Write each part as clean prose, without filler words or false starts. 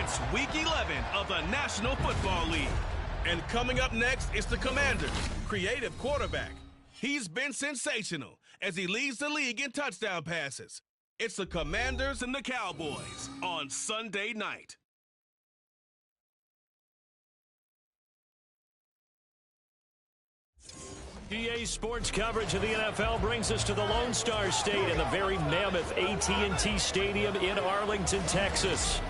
It's Week 11 of the National Football League. And coming up next is the Commanders' creative quarterback. He's been sensational as he leads the league in touchdown passes. It's the Commanders and the Cowboys on Sunday night. EA Sports coverage of the NFL brings us to the Lone Star State in the very mammoth AT&T Stadium in Arlington, Texas.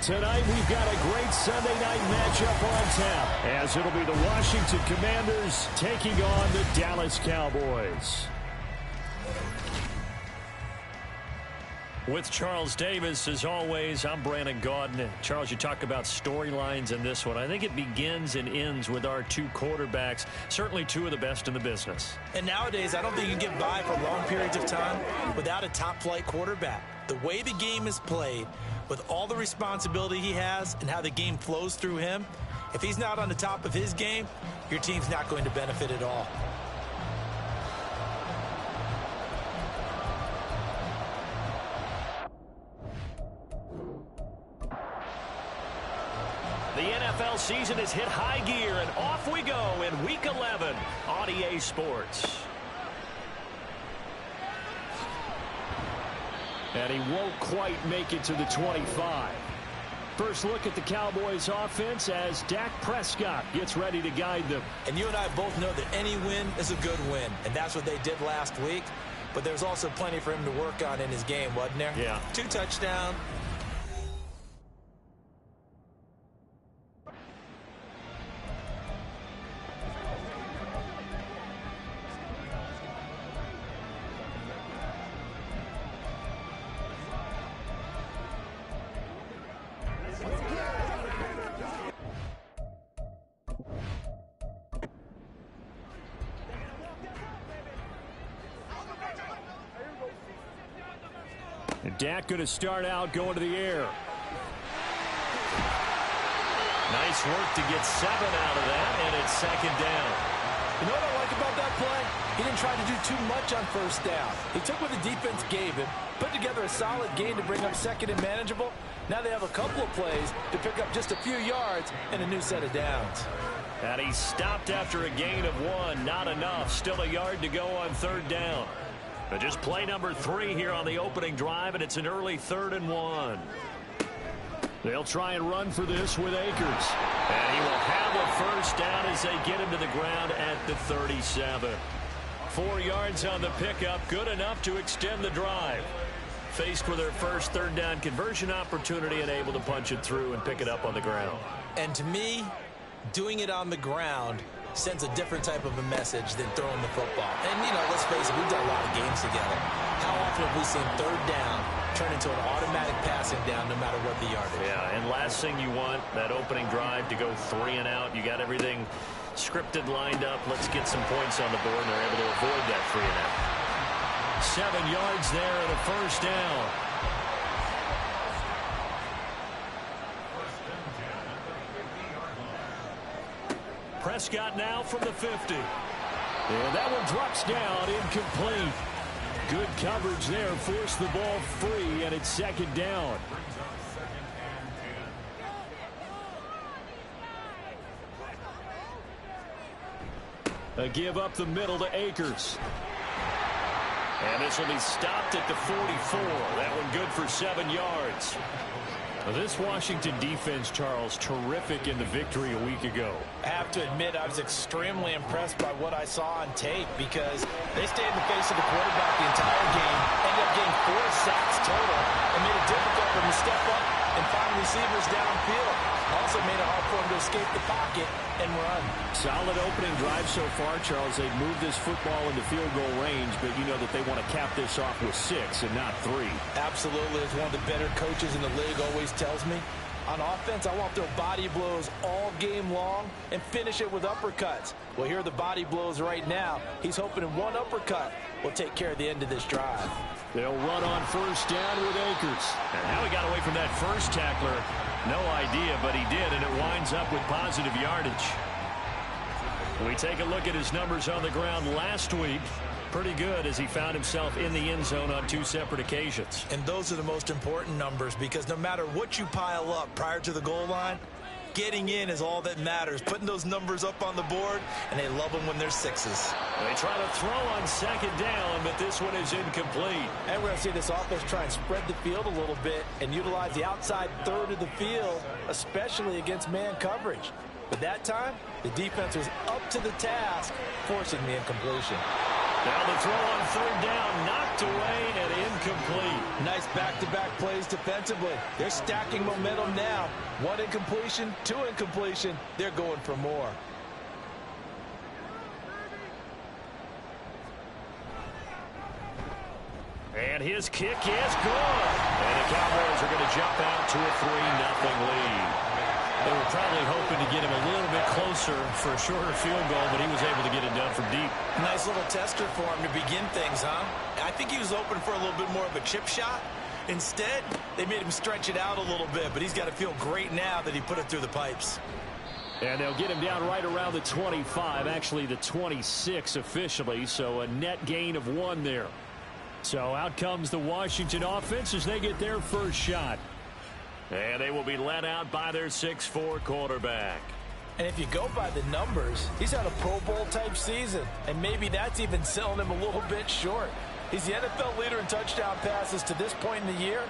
Tonight, we've got a great Sunday night matchup on tap, as it'll be the Washington Commanders taking on the Dallas Cowboys. With Charles Davis, as always, I'm Brandon Gaudin. Charles, you talk about storylines in this one. I think it begins and ends with our two quarterbacks, certainly two of the best in the business. And nowadays, I don't think you can get by for long periods of time without a top-flight quarterback. The way the game is played, with all the responsibility he has and how the game flows through him, if he's not on the top of his game, your team's not going to benefit at all. The NFL season has hit high gear, and off we go in Week 11 on EA Sports. And he won't quite make it to the 25. First look at the Cowboys offense as Dak Prescott gets ready to guide them. And you and I both know that any win is a good win, and that's what they did last week. But there's also plenty for him to work on in his game, wasn't there? Yeah. 2 touchdowns. And Dak going to start out going to the air. Nice work to get 7 out of that, and it's second down. You know what I like about that play? He didn't try to do too much on first down. He took what the defense gave him, put together a solid gain to bring up second and manageable. Now they have a couple of plays to pick up just a few yards and a new set of downs. And he stopped after a gain of 1. Not enough. Still a yard to go on third down. But just play number 3 here on the opening drive, and it's an early 3rd and 1. They'll try and run for this with Akers. And he will have a first down as they get him to the ground at the 37. 4 yards on the pickup, good enough to extend the drive. Faced with their first third down conversion opportunity and able to punch it through and pick it up on the ground. And to me, doing it on the ground sends a different type of a message than throwing the football. And, you know, let's face it, we've done a lot of games together. How often have we seen third down turn into an automatic passing down no matter what the yardage? Yeah, and last thing you want, that opening drive to go 3 and out. You got everything scripted, lined up. Let's get some points on the board, and they're able to avoid that 3 and out. 7 yards there and a first down. Prescott now from the 50. And that one drops down, incomplete. Good coverage there, forced the ball free, and it's second down. A give up the middle to Akers. And this will be stopped at the 44. That one good for 7 yards. This Washington defense, Charles, terrific in the victory a week ago. I have to admit, I was extremely impressed by what I saw on tape because they stayed in the face of the quarterback the entire game, ended up getting 4 sacks total, and made it difficult for them to step up and find receivers downfield. Also made it hard for them to escape the pocket and run. Solid opening drive so far, Charles. They've moved this football into field goal range, but you know that they want to cap this off with 6 and not 3. Absolutely. As one of the better coaches in the league always tells me, on offense, I want to throw body blows all game long and finish it with uppercuts. Well, here are the body blows right now. He's hoping in one uppercut will take care of the end of this drive. They'll run on first down with Akers. And how he got away from that first tackler, no idea, but he did, and it winds up with positive yardage. We take a look at his numbers on the ground last week. pretty good as he found himself in the end zone on 2 separate occasions. And those are the most important numbers, because no matter what you pile up prior to the goal line, getting in is all that matters. Putting those numbers up on the board, and they love them when they're 6s. They try to throw on 2nd down, but this one is incomplete. And we're going to see this offense try and spread the field a little bit and utilize the outside third of the field, especially against man coverage. But that time, the defense was up to the task, forcing the incompletion. Now the throw on 3rd down, knocked away and incomplete. Nice back-to-back plays defensively. They're stacking momentum now. 1 incompletion, 2 incompletion. They're going for more. And his kick is good. And the Cowboys are going to jump out to a 3-0 lead. They were probably hoping to get him a little bit closer for a shorter field goal, but he was able to get it done from deep. Nice little tester for him to begin things, huh? I think he was open for a little bit more of a chip shot. Instead, they made him stretch it out a little bit, but he's got to feel great now that he put it through the pipes. And they'll get him down right around the 25, actually the 26 officially, so a net gain of 1 there. So out comes the Washington offense as they get their first shot. And they will be led out by their 6'4" quarterback. And if you go by the numbers, he's had a Pro Bowl-type season, and maybe that's even selling him a little bit short. He's the NFL leader in touchdown passes to this point in the year,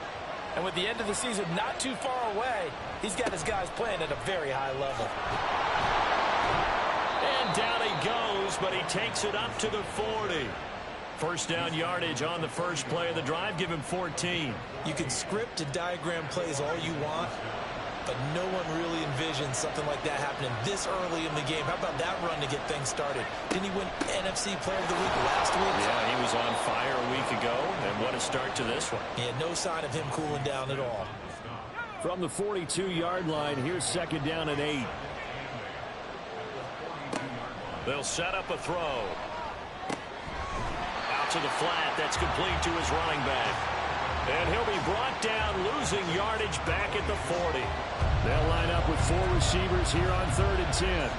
and with the end of the season not too far away, he's got his guys playing at a very high level. And down he goes, but he takes it up to the 40. First down yardage on the first play of the drive. Give him 14. You can script and diagram plays all you want, but no one really envisions something like that happening this early in the game. How about that run to get things started? Didn't he win NFC Player of the Week last week? Yeah, he was on fire a week ago, and what a start to this one. Yeah, no sign of him cooling down at all. From the 42-yard line, here's 2nd down and 8. They'll set up a throw. Out to the flat. That's complete to his running back. And he'll be brought down, losing yardage back at the 40. They'll line up with 4 receivers here on 3rd and 10.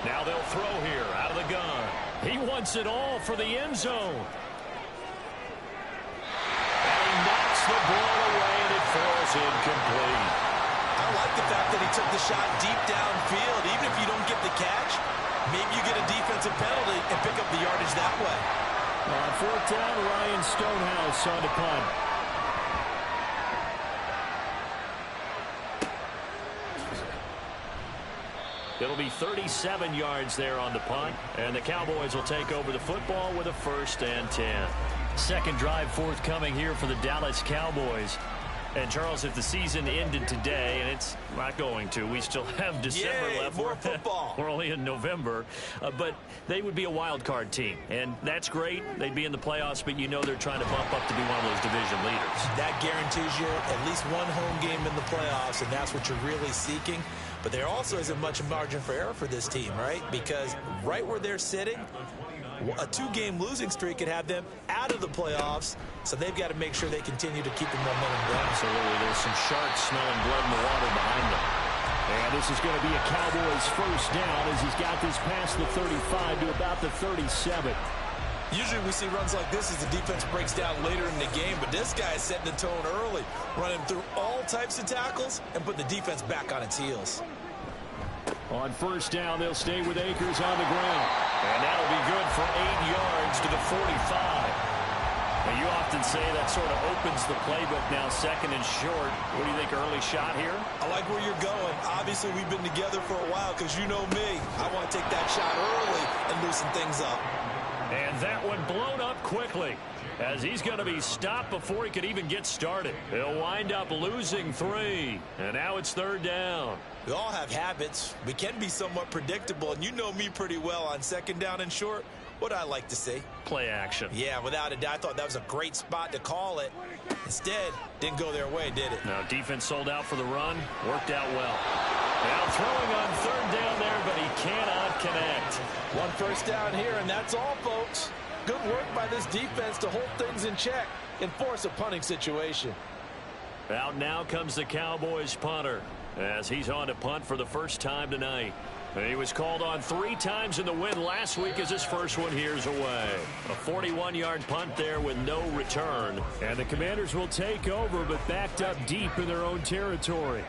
Now they'll throw here out of the gun. He wants it all for the end zone. And he knocks the ball away, and it falls incomplete. I like the fact that he took the shot deep downfield. Even if you don't get the catch, maybe you get a defensive penalty and pick up the yardage that way. On 4th down, Ryan Stonehouse on the punt. It'll be 37 yards there on the punt, and the Cowboys will take over the football with a 1st and 10. Second drive forthcoming here for the Dallas Cowboys. And, Charles, if the season ended today, and it's not going to, we still have December left. More football. We're only in November. But they would be a wild card team, and that's great. They'd be in the playoffs, but you know they're trying to bump up to be one of those division leaders. That guarantees you at least 1 home game in the playoffs, and that's what you're really seeking. But there also isn't much margin for error for this team, right? Because right where they're sitting, a 2-game losing streak could have them out of the playoffs, so they've got to make sure they continue to keep the momentum going. Absolutely. There's some sharks smelling blood in the water behind them. And this is going to be a Cowboys 1st down as he's got this past the 35 to about the 37. Usually we see runs like this as the defense breaks down later in the game, but this guy is setting the tone early, running through all types of tackles and putting the defense back on its heels. On 1st down, they'll stay with Akers on the ground. And that'll be good for 8 yards to the 45. Now, you often say that sort of opens the playbook now, 2nd and short. What do you think, early shot here? I like where you're going. Obviously, we've been together for a while because you know me. I want to take that shot early and loosen things up. And that one blown up quickly as he's going to be stopped before he could even get started. He'll wind up losing 3. And now it's 3rd down. We all have habits. We can be somewhat predictable, and you know me pretty well on 2nd down and short. What I like to see? Play action. Yeah, without a doubt. I thought that was a great spot to call it. Instead, didn't go their way, did it? No, defense sold out for the run. Worked out well. Now throwing on 3rd down there, but he cannot connect. 1 1st down here, and that's all, folks. Good work by this defense to hold things in check and force a punting situation. Out now comes the Cowboys punter as he's on to punt for the first time tonight. He was called on 3 times in the win last week as his first one here's away. A 41-yard punt there with no return. And the Commanders will take over, but backed up deep in their own territory.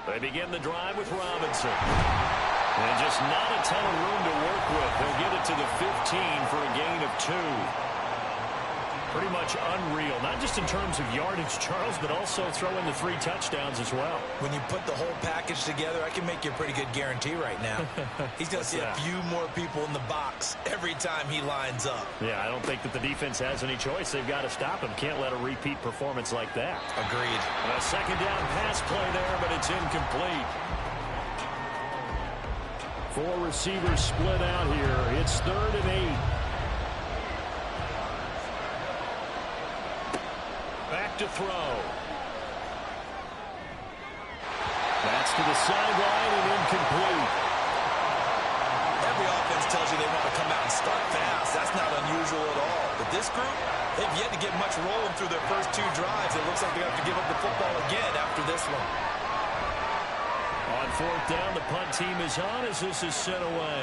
They begin the drive with Robinson. And just not a ton of room to work with. They'll get it to the 15 for a gain of 2. Pretty much unreal, not just in terms of yardage, Charles, but also throw in the 3 touchdowns as well. When you put the whole package together, I can make you a pretty good guarantee right now. He's going to see a few more people in the box every time he lines up. Yeah, I don't think that the defense has any choice. They've got to stop him. Can't let a repeat performance like that. Agreed. A second down pass play there, but it's incomplete. 4 receivers split out here. It's 3rd and 8. Back to throw. That's to the sideline and incomplete. Every offense tells you they want to come out and start fast. That's not unusual at all. But this group, they've yet to get much rolling through their first 2 drives. It looks like they have to give up the football again after this one. On 4th down, the punt team is on as this is sent away.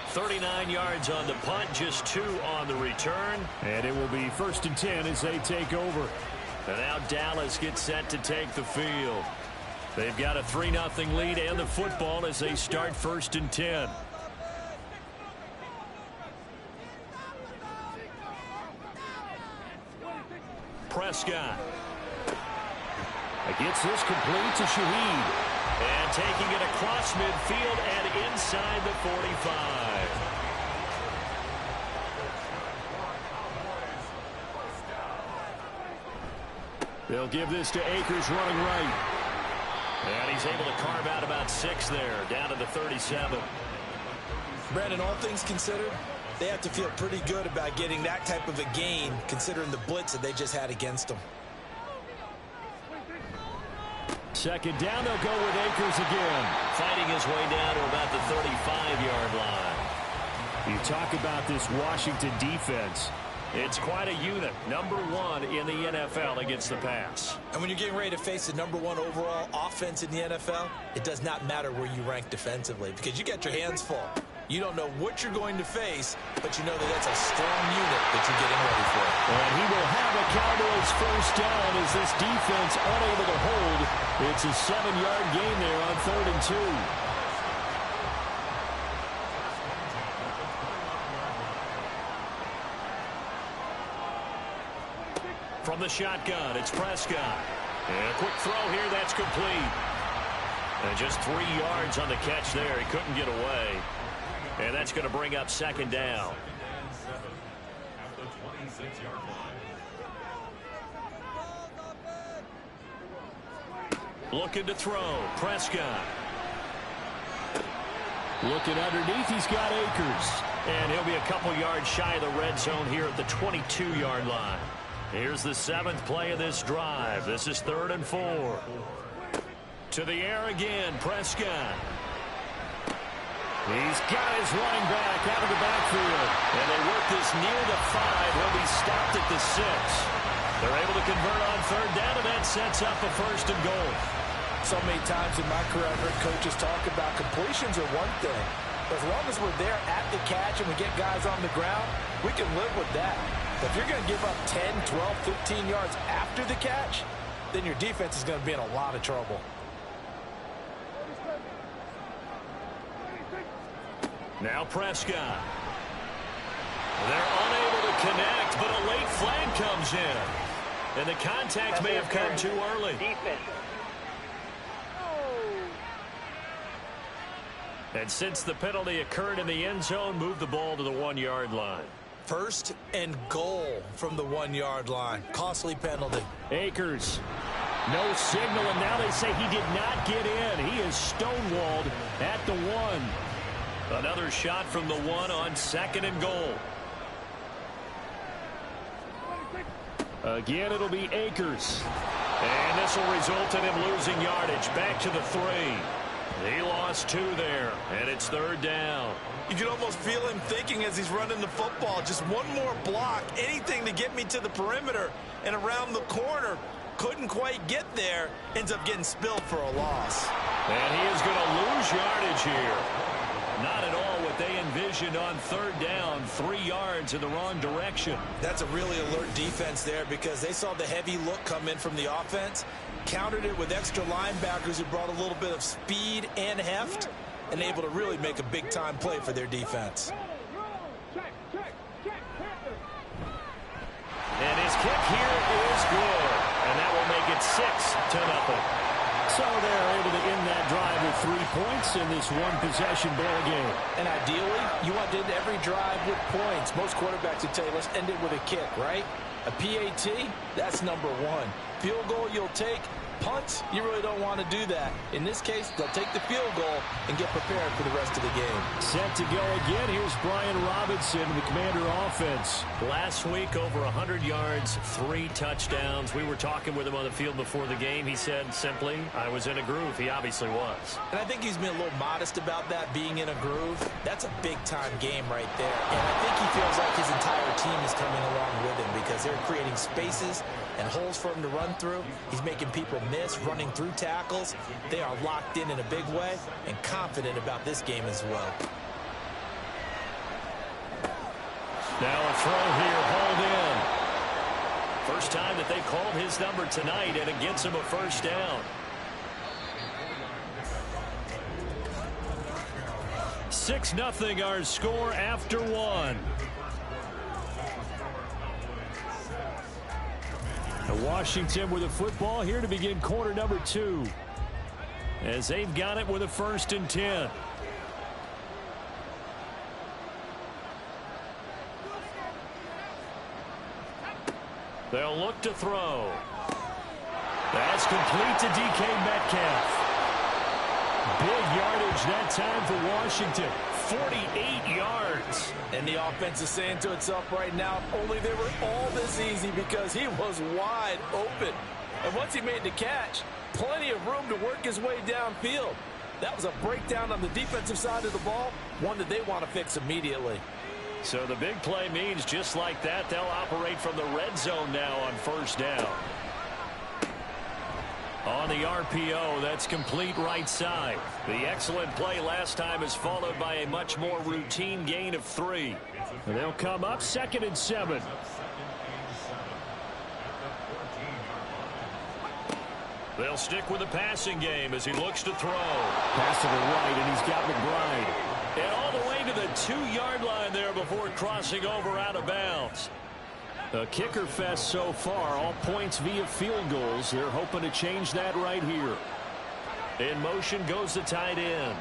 39 yards on the punt, just 2 on the return. And it will be 1st and 10 as they take over. And now Dallas gets set to take the field. They've got a 3-0 lead and the football as they start 1st and 10. Prescott. Gets this complete to Shaheed. And taking it across midfield and inside the 45. They'll give this to Akers running right. And he's able to carve out about 6 there, down to the 37. Brandon, all things considered, they have to feel pretty good about getting that type of a gain, considering the blitz that they just had against them. 2nd down, they'll go with Akers again. Fighting his way down to about the 35-yard line. You talk about this Washington defense. It's quite a unit. Number 1 in the NFL against the pass. And when you're getting ready to face the number 1 overall offense in the NFL, it does not matter where you rank defensively because you got your hands full. You don't know what you're going to face, but you know that that's a strong unit that you're getting ready for. And he will have a Cowboys 1st down as this defense unable to hold. It's a 7-yard gain there on 3rd and 2. From the shotgun, it's Prescott. And a quick throw here, that's complete. And just 3 yards on the catch there. He couldn't get away. And that's going to bring up 2nd down. Looking to throw, Prescott. Looking underneath, he's got Akers. And he'll be a couple yards shy of the red zone here at the 22-yard line. Here's the 7th play of this drive. This is 3rd and 4. To the air again, Prescott. He's got his running back out of the backfield. And they work this near the 5. He'll be stopped at the 6. They're able to convert on 3rd down, and that sets up a 1st and goal. So many times in my career, I've heard coaches talk about completions are one thing. But as long as we're there at the catch and we get guys on the ground, we can live with that. But if you're going to give up 10, 12, 15 yards after the catch, then your defense is going to be in a lot of trouble. Now Prescott. They're unable to connect, but a late flag comes in. And the contact may have come too early. And since the penalty occurred in the end zone, move the ball to the 1-yard line. 1st and goal from the 1-yard line. Costly penalty. Akers. No signal, and now they say he did not get in. He is stonewalled at the 1. Another shot from the 1 on 2nd and goal. Again, it'll be Akers. And this will result in him losing yardage. Back to the 3. He lost 2 there, and it's 3rd down. You can almost feel him thinking as he's running the football. Just one more block, anything to get me to the perimeter and around the corner. Couldn't quite get there. Ends up getting spilled for a loss. And he is going to lose yardage here. Not at all what they envisioned on 3rd down. 3 yards in the wrong direction. That's a really alert defense there because they saw the heavy look come in from the offense, countered it with extra linebackers who brought a little bit of speed and heft, and able to really make a big-time play for their defense. And his kick here is good. And that will make it 6-0. So they're able to end that drive with 3 points in this one-possession ball game. And ideally, you want to end every drive with points. Most quarterbacks would tell you, let's end it with a kick, right? A PAT, that's number 1. Field goal you'll take. Punts, you really don't want to do that. In this case, they'll take the field goal and get prepared for the rest of the game. Set to go again. Here's Brian Robinson, the Commander offense. Last week, over 100 yards, 3 touchdowns. We were talking with him on the field before the game. He said simply, I was in a groove. He obviously was. And I think he's been a little modest about that, being in a groove. That's a big-time game right there. And I think he feels like his entire team is coming along with him because they're creating spaces and holes for him to run through. He's making people miss, running through tackles. They are locked in a big way and confident about this game as well. Now a throw here, hauled in. First time that they called his number tonight, and it gets him a first down. 6-0 our score after 1. Washington with a football here to begin quarter number 2. As they've got it with a 1st and 10. They'll look to throw. That's complete to DK Metcalf. Big yardage that time for Washington. 48 yards. And the offense is saying to itself right now, only they were all this easy because he was wide open. And once he made the catch, plenty of room to work his way downfield. That was a breakdown on the defensive side of the ball, one that they want to fix immediately. So the big play means just like that, they'll operate from the red zone now on 1st down. On the RPO, that's complete right side. The excellent play last time is followed by a much more routine gain of 3. And they'll come up 2nd and 7. They'll stick with the passing game as he looks to throw. Pass to the right, and he's got McBride. And all the way to the 2-yard line there before crossing over out of bounds. A kicker fest so far, all points via field goals. They're hoping to change that right here. In motion goes the tight end.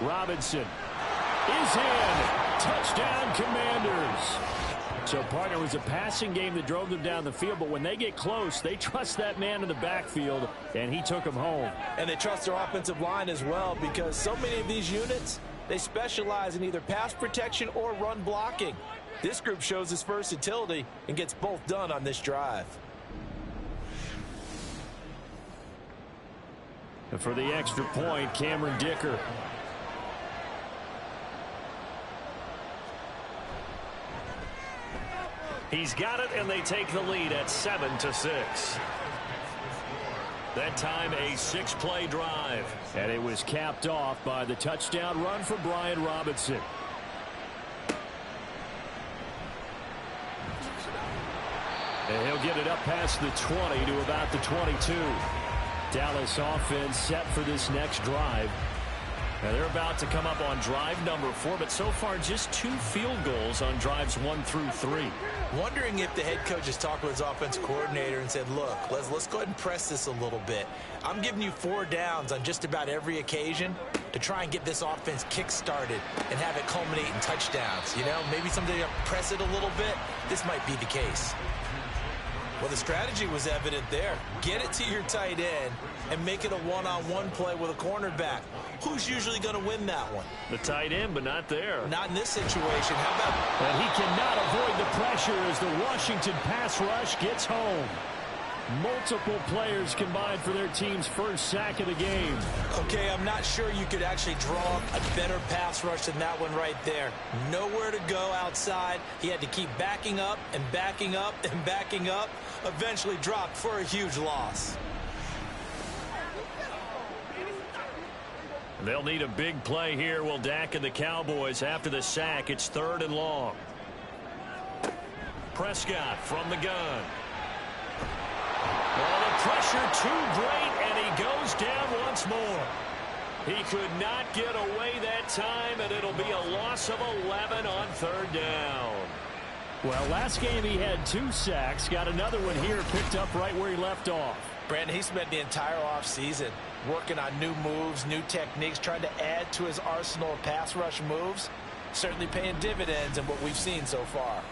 Robinson is in. Touchdown, Commanders. So, partner, it was a passing game that drove them down the field, but when they get close, they trust that man in the backfield, and he took them home. And they trust their offensive line as well because so many of these units, they specialize in either pass protection or run blocking. This group shows its versatility and gets both done on this drive. And for the extra point, Cameron Dicker. He's got it, and they take the lead at 7-6. That time a 6-play drive. And it was capped off by the touchdown run for Brian Robinson. And he'll get it up past the 20 to about the 22. Dallas offense set for this next drive. Now they're about to come up on drive number 4, but so far just 2 field goals on drives 1 through 3. Wondering if the head coach has talked with his offensive coordinator and said, look, let's go ahead and press this a little bit. I'm giving you 4 downs on just about every occasion to try and get this offense kick-started and have it culminate in touchdowns. You know, maybe someday you press it a little bit. This might be the case. Well, the strategy was evident there. Get it to your tight end and make it a one-on-one play with a cornerback. Who's usually going to win that one? The tight end, but not there. Not in this situation. How about... And he cannot avoid the pressure as the Washington pass rush gets home. Multiple players combined for their team's first sack of the game. Okay, I'm not sure you could actually draw up a better pass rush than that one right there. Nowhere to go outside. He had to keep backing up and backing up and backing up. Eventually dropped for a huge loss. They'll need a big play here. Will Dak and the Cowboys after the sack. It's 3rd and long. Prescott from the gun. Well, the pressure too great, and he goes down once more. He could not get away that time, and it'll be a loss of 11 on 3rd down. Well, last game he had 2 sacks. Got another one here, picked up right where he left off. Brandon, he spent the entire offseason working on new moves, new techniques, trying to add to his arsenal of pass rush moves. Certainly paying dividends in what we've seen so far.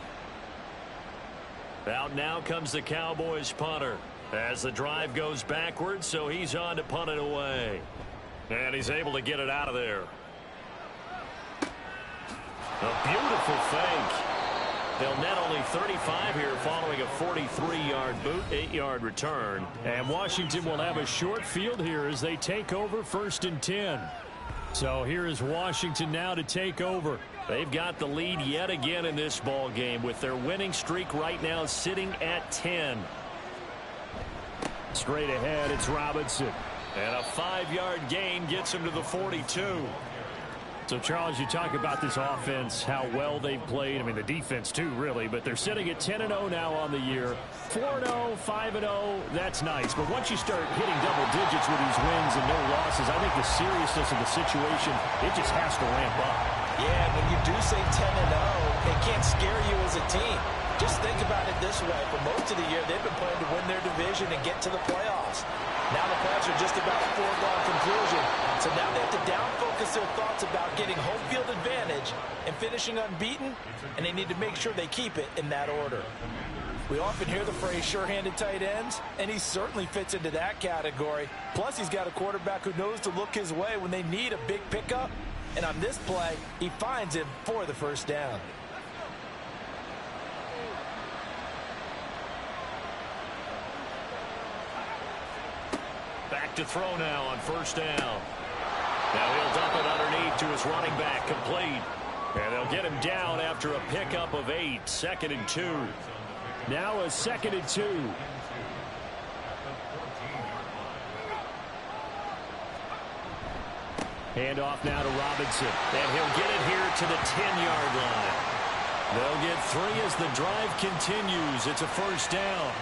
Out now comes the Cowboys punter as the drive goes backwards, so he's on to punt it away. And he's able to get it out of there. A beautiful fake. They'll net only 35 here following a 43-yard boot, 8-yard return. And Washington will have a short field here as they take over 1st and 10. So here is Washington now to take over. They've got the lead yet again in this ball game with their winning streak right now sitting at 10. Straight ahead, it's Robinson. And a 5-yard gain gets him to the 42. So, Charles, you talk about this offense, how well they've played. I mean, the defense, too, really. But they're sitting at 10-0 now on the year. 4-0, 5-0, that's nice. But once you start hitting double digits with these wins and no losses, I think the seriousness of the situation, it just has to ramp up. Yeah, when you do say 10-0, it can't scare you as a team. Just think about it this way. For most of the year, they've been playing to win their division and get to the playoffs. Now the playoffs are just about a foregone conclusion. So now they have to down-focus their thoughts about getting home field advantage and finishing unbeaten, and they need to make sure they keep it in that order. We often hear the phrase sure-handed tight ends, and he certainly fits into that category. Plus, he's got a quarterback who knows to look his way when they need a big pickup. And on this play, he finds him for the 1st down. Back to throw now on 1st down. Now he'll dump it underneath to his running back, complete. And they'll get him down after a pickup of 8, 2nd and 2. Now a 2nd and 2. Handoff now to Robinson. And he'll get it here to the 10-yard line. They'll get 3 as the drive continues. It's a 1st down.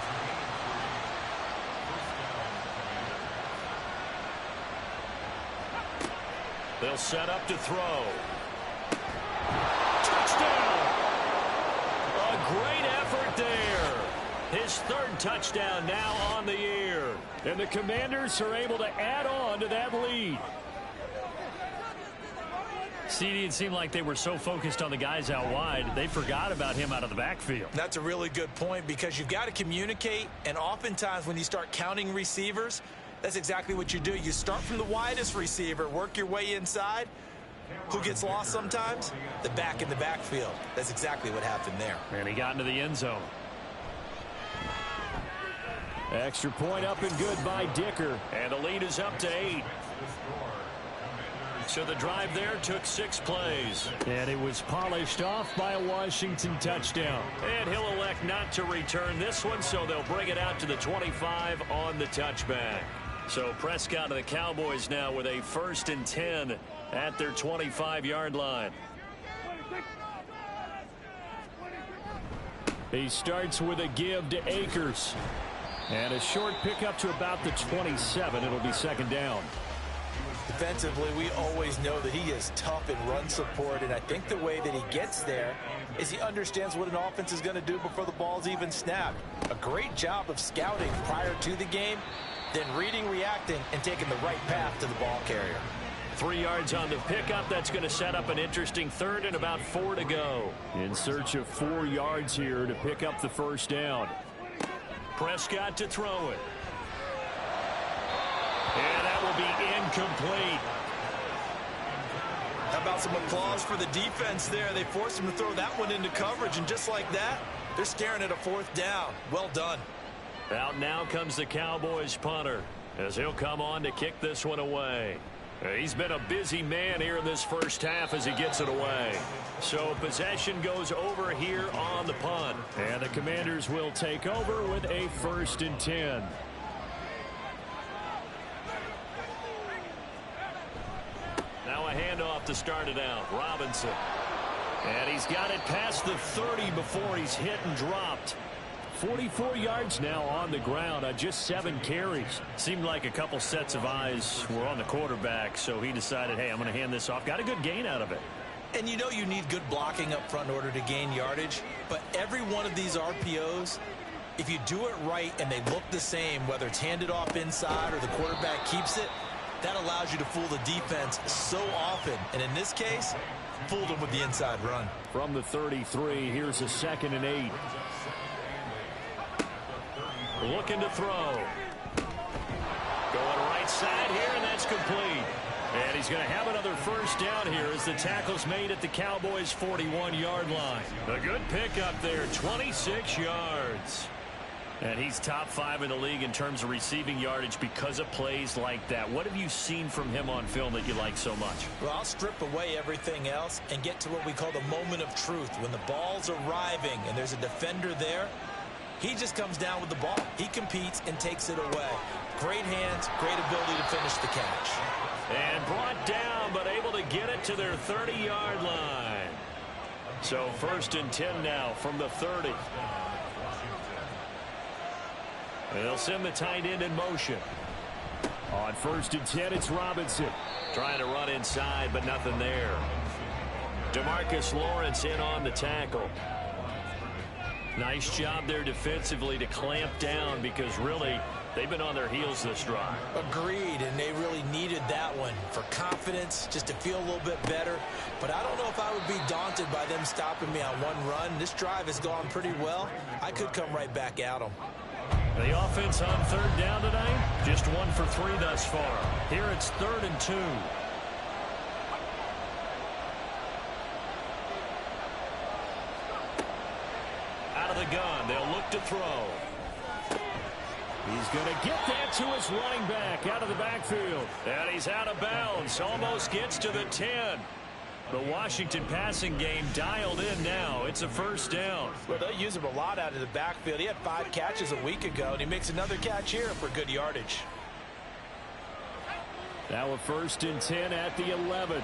They'll set up to throw. Touchdown! A great effort there. His 3rd touchdown now on the year. And the Commanders are able to add on to that lead. CD, it seemed like they were so focused on the guys out wide, they forgot about him out of the backfield. That's a really good point because you've got to communicate, and oftentimes when you start counting receivers, that's exactly what you do. You start from the widest receiver, work your way inside. Who gets lost sometimes? The back in the backfield. That's exactly what happened there. And he got into the end zone. Extra point up and good by Dicker. And the lead is up to 8. So the drive there took 6 plays. And it was polished off by a Washington touchdown. And he'll elect not to return this one, so they'll bring it out to the 25 on the touchback. So Prescott and the Cowboys now with a 1st and 10 at their 25-yard line. He starts with a give to Akers. And a short pickup to about the 27. It'll be 2nd down. Defensively, we always know that he is tough in run support, and I think the way that he gets there is he understands what an offense is going to do before the ball's even snapped. A great job of scouting prior to the game, then reading, reacting, and taking the right path to the ball carrier. 3 yards on the pickup. That's going to set up an interesting 3rd and about 4 to go. In search of 4 yards here to pick up the 1st down. Prescott to throw it. And that will be incomplete. How about some applause for the defense there? They forced him to throw that one into coverage, and just like that, they're staring at a 4th down. Well done. Out now comes the Cowboys punter as he'll come on to kick this one away. He's been a busy man here in this first half as he gets it away. So possession goes over here on the punt. And the Commanders will take over with a 1st and 10. Now a handoff to start it out. Robinson. And he's got it past the 30 before he's hit and dropped. 44 yards now on the ground on just 7 carries. Seemed like a couple sets of eyes were on the quarterback, so he decided, hey, I'm going to hand this off. Got a good gain out of it. And you know you need good blocking up front in order to gain yardage, but every one of these RPOs, if you do it right and they look the same, whether it's handed off inside or the quarterback keeps it, that allows you to fool the defense so often. And in this case, fooled them with the inside run. From the 33, here's a 2nd and 8. Looking to throw. Going right side here, and that's complete. And he's going to have another 1st down here as the tackle's made at the Cowboys' 41-yard line. A good pickup there, 26 yards. And he's top 5 in the league in terms of receiving yardage because of plays like that. What have you seen from him on film that you like so much? Well, I'll strip away everything else and get to what we call the moment of truth. When the ball's arriving and there's a defender there, he just comes down with the ball. He competes and takes it away. Great hands, great ability to finish the catch. And brought down, but able to get it to their 30-yard line. So 1st and 10 now from the 30. And they'll send the tight end in motion. On 1st and 10, it's Robinson. Trying to run inside, but nothing there. DeMarcus Lawrence in on the tackle. Nice job there defensively to clamp down because really they've been on their heels this drive. Agreed, and they really needed that one for confidence, just to feel a little bit better. But I don't know if I would be daunted by them stopping me on one run. This drive has gone pretty well. I could come right back at them. The offense on 3rd down tonight, just 1 for 3 thus far. Here it's 3rd and 2. Out of the gun, they'll look to throw. He's going to get that to his running back out of the backfield. And he's out of bounds, almost gets to the 10. The Washington passing game dialed in now. It's a 1st down. Well, they use him a lot out of the backfield. He had 5 catches a week ago, and he makes another catch here for good yardage. Now a 1st and 10 at the 11.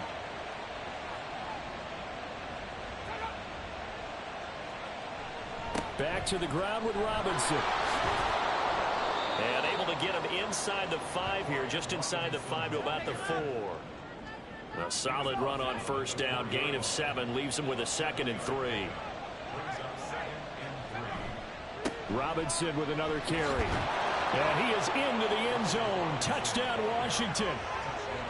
Back to the ground with Robinson. And able to get him inside the 5 here, just inside the 5 to about the 4. A solid run on 1st down. Gain of 7 leaves him with a 2nd and 3. Robinson with another carry. And he is into the end zone. Touchdown, Washington.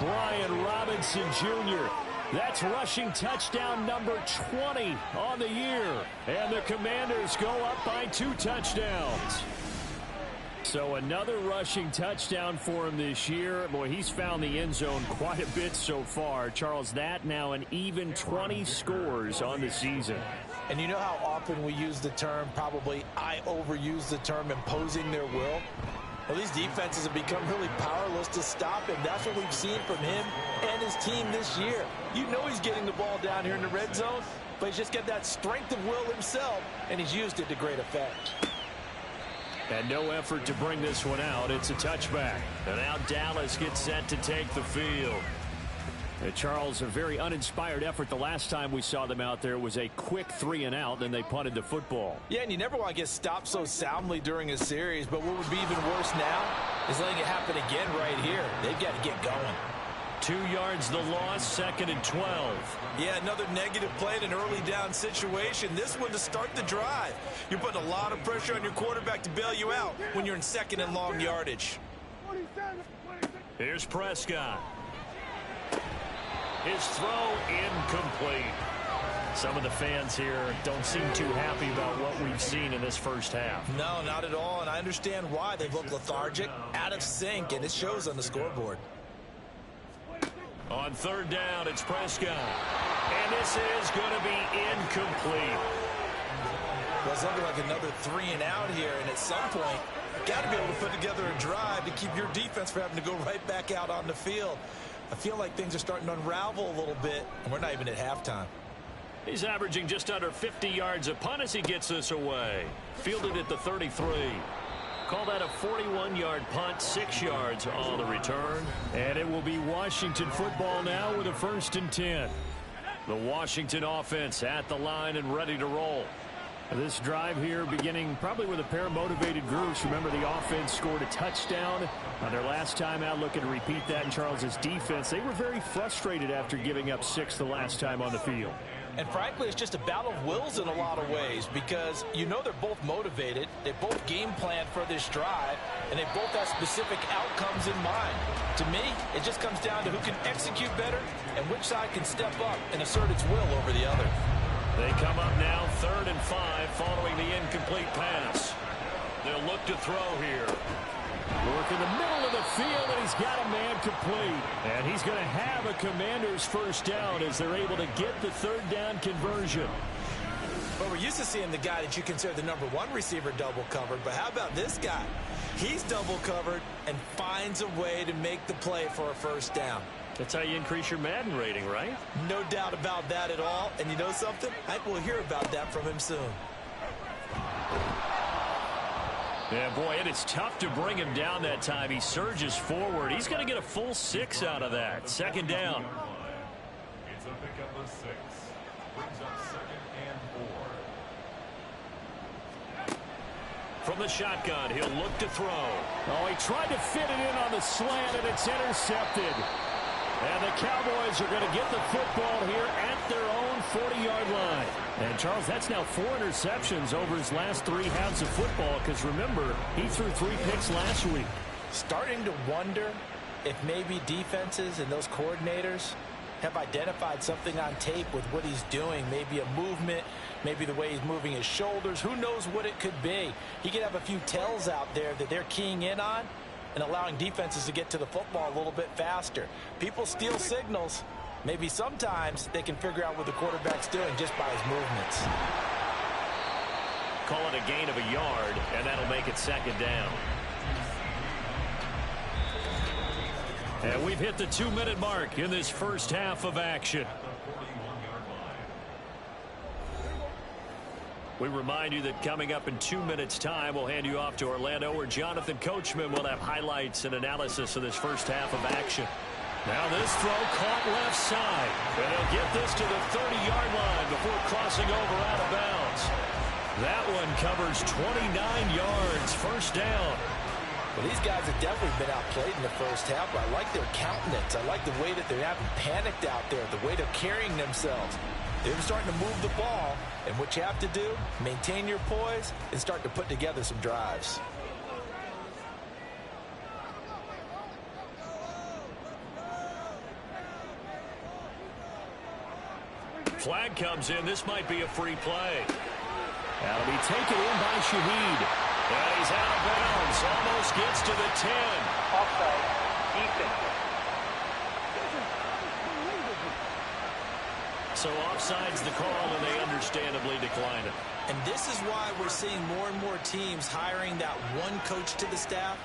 Brian Robinson Jr. That's rushing touchdown number 20 on the year. And the Commanders go up by 2 touchdowns. So another rushing touchdown for him this year. Boy, he's found the end zone quite a bit so far. Charles, that now an even 20 scores on the season. And you know how often we use the term, probably I overuse the term, imposing their will? Well, these defenses have become really powerless to stop him. That's what we've seen from him and his team this year. You know he's getting the ball down here in the red zone, but he's just got that strength of will himself, and he's used it to great effect. And no effort to bring this one out. It's a touchback. And now Dallas gets set to take the field. And Charles, a very uninspired effort the last time we saw them out there. It was a quick 3 and out, then they punted the football. Yeah, and you never want to get stopped so soundly during a series, but what would be even worse now is letting it happen again right here. They've got to get going. 2 yards the loss, 2nd and 12. Yeah, another negative play in an early down situation. This one to start the drive. You're putting a lot of pressure on your quarterback to bail you out when you're in 2nd and long yardage. Here's Prescott. His throw incomplete. Some of the fans here don't seem too happy about what we've seen in this first half. No, not at all, and I understand why. They look lethargic, out of sync, and it shows on the scoreboard. On 3rd down, it's Prescott. And this is going to be incomplete. Well, it's looking like another 3 and out here, and at some point, you've got to be able to put together a drive to keep your defense from having to go right back out on the field. I feel like things are starting to unravel a little bit, and we're not even at halftime. He's averaging just under 50 yards a punt as he gets this away. Fielded at the 33. Call that a 41-yard punt, 6 yards on the return. And it will be Washington football now with a 1st and 10. The Washington offense at the line and ready to roll. This drive here beginning probably with a pair of motivated groups. Remember, the offense scored a touchdown on their last time out, looking to repeat that in Charles's defense. They were very frustrated after giving up 6 the last time on the field. And frankly, it's just a battle of wills in a lot of ways because you know they're both motivated. They both game planned for this drive, and they both have specific outcomes in mind. To me, it just comes down to who can execute better and which side can step up and assert its will over the other. They come up now 3rd and 5 following the incomplete pass. They'll look to throw here. Work in the middle of the field, and he's got a man complete. And he's going to have a Commanders 1st down as they're able to get the 3rd down conversion. Well, we're used to seeing the guy that you consider the #1 receiver double covered, but how about this guy? He's double covered and finds a way to make the play for a 1st down. That's how you increase your Madden rating, right? No doubt about that at all. And you know something? I think we'll hear about that from him soon. Yeah, boy, it is tough to bring him down that time. He surges forward. He's going to get a full 6 out of that. 2nd down. It's a pickup of 6. Brings up 2nd and 4. From the shotgun, he'll look to throw. Oh, he tried to fit it in on the slant, and it's intercepted. And the Cowboys are going to get the football here at their own 40-yard line. And, Charles, that's now 4 interceptions over his last 3 halves of football because, remember, he threw 3 picks last week. Starting to wonder if maybe defenses and those coordinators have identified something on tape with what he's doing. Maybe a movement, maybe the way he's moving his shoulders. Who knows what it could be? He could have a few tells out there that they're keying in on and allowing defenses to get to the football a little bit faster. People steal signals. Maybe sometimes they can figure out what the quarterback's doing just by his movements. Call it a gain of a yard, and that'll make it 2nd down. And we've hit the 2-minute mark in this 1st half of action. We remind you that coming up in 2 minutes' time, we'll hand you off to Orlando, where Jonathan Coachman will have highlights and analysis of this 1st half of action. Now this throw caught left side. And he'll get this to the 30-yard line before crossing over out of bounds. That one covers 29 yards. 1st down. Well, these guys have definitely been outplayed in the 1st half, but I like their countenance. I like the way that they haven't panicked out there, the way they're carrying themselves. They're starting to move the ball, and what you have to do, maintain your poise and start to put together some drives. Flag comes in. This might be a free play. That'll be taken in by Shaheed. And he's out of bounds. Almost gets to the 10. Offside. Defense. So offside's the call, and they understandably decline it. And this is why we're seeing more and more teams hiring that one coach to the staff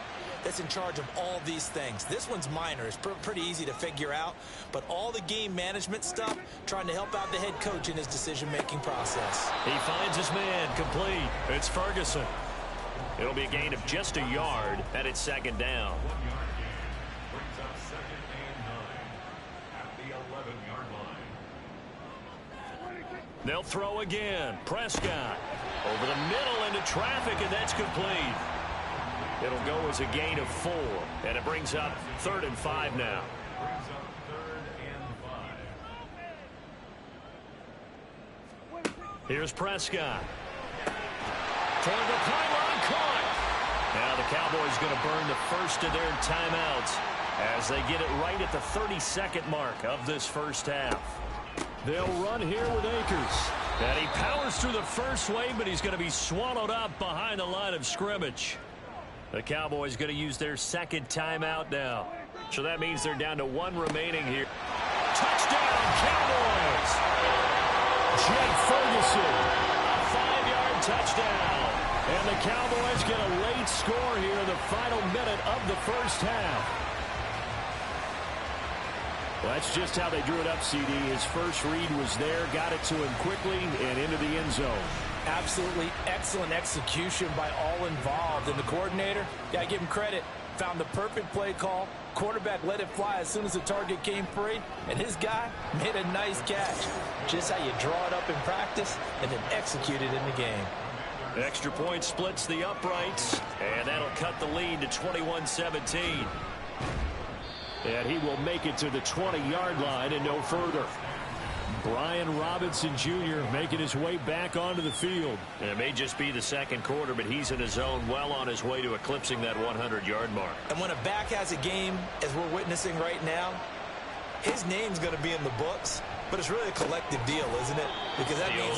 that's in charge of all these things. This one's minor. It's pretty easy to figure out. But all the game management stuff, trying to help out the head coach in his decision-making process. He finds his man complete. It's Ferguson. It'll be a gain of just a yard, and it's 2nd down. 1 yard gain. Brings up 2nd and 9 at the 11-yard line. They'll throw again. Prescott over the middle into traffic, and that's complete. It'll go as a gain of 4, and it brings up 3rd and 5 now. Brings up 3rd and 5. Here's Prescott. Toward the pylon, caught. Now the Cowboys going to burn the first of their timeouts as they get it right at the 32nd mark of this 1st half. They'll run here with Akers. And he powers through the first wave, but he's going to be swallowed up behind the line of scrimmage. The Cowboys going to use their 2nd timeout now. So that means they're down to 1 remaining here. Touchdown, Cowboys! Jake Ferguson. A 5-yard touchdown. And the Cowboys get a late score here in the final minute of the first half. Well, that's just how they drew it up, CD. His first read was there, got it to him quickly, and into the end zone. Absolutely excellent execution by all involved. And the coordinator, got to give him credit, found the perfect play call. Quarterback let it fly as soon as the target came free, and his guy made a nice catch. Just how you draw it up in practice and then execute it in the game. Extra point splits the uprights, and that'll cut the lead to 21-17. And he will make it to the 20-yard line and no further. Brian Robinson Jr. making his way back onto the field. And it may just be the second quarter, but he's in his zone, well on his way to eclipsing that 100-yard mark. And when a back has a game, as we're witnessing right now, his name's going to be in the books, but it's really a collective deal, isn't it? Because that means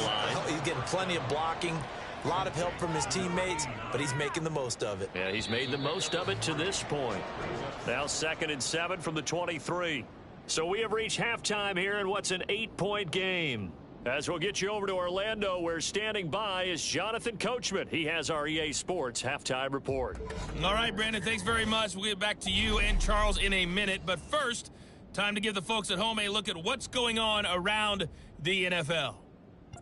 he's getting plenty of blocking, a lot of help from his teammates, but he's making the most of it. Yeah, he's made the most of it to this point. Now 2nd and 7 from the 23. So we have reached halftime here in what's an 8-point game. As we'll get you over to Orlando, where standing by is Jonathan Coachman. He has our EA Sports halftime report. All right, Brandon, thanks very much. We'll get back to you and Charles in a minute. But first, time to give the folks at home a look at what's going on around the NFL.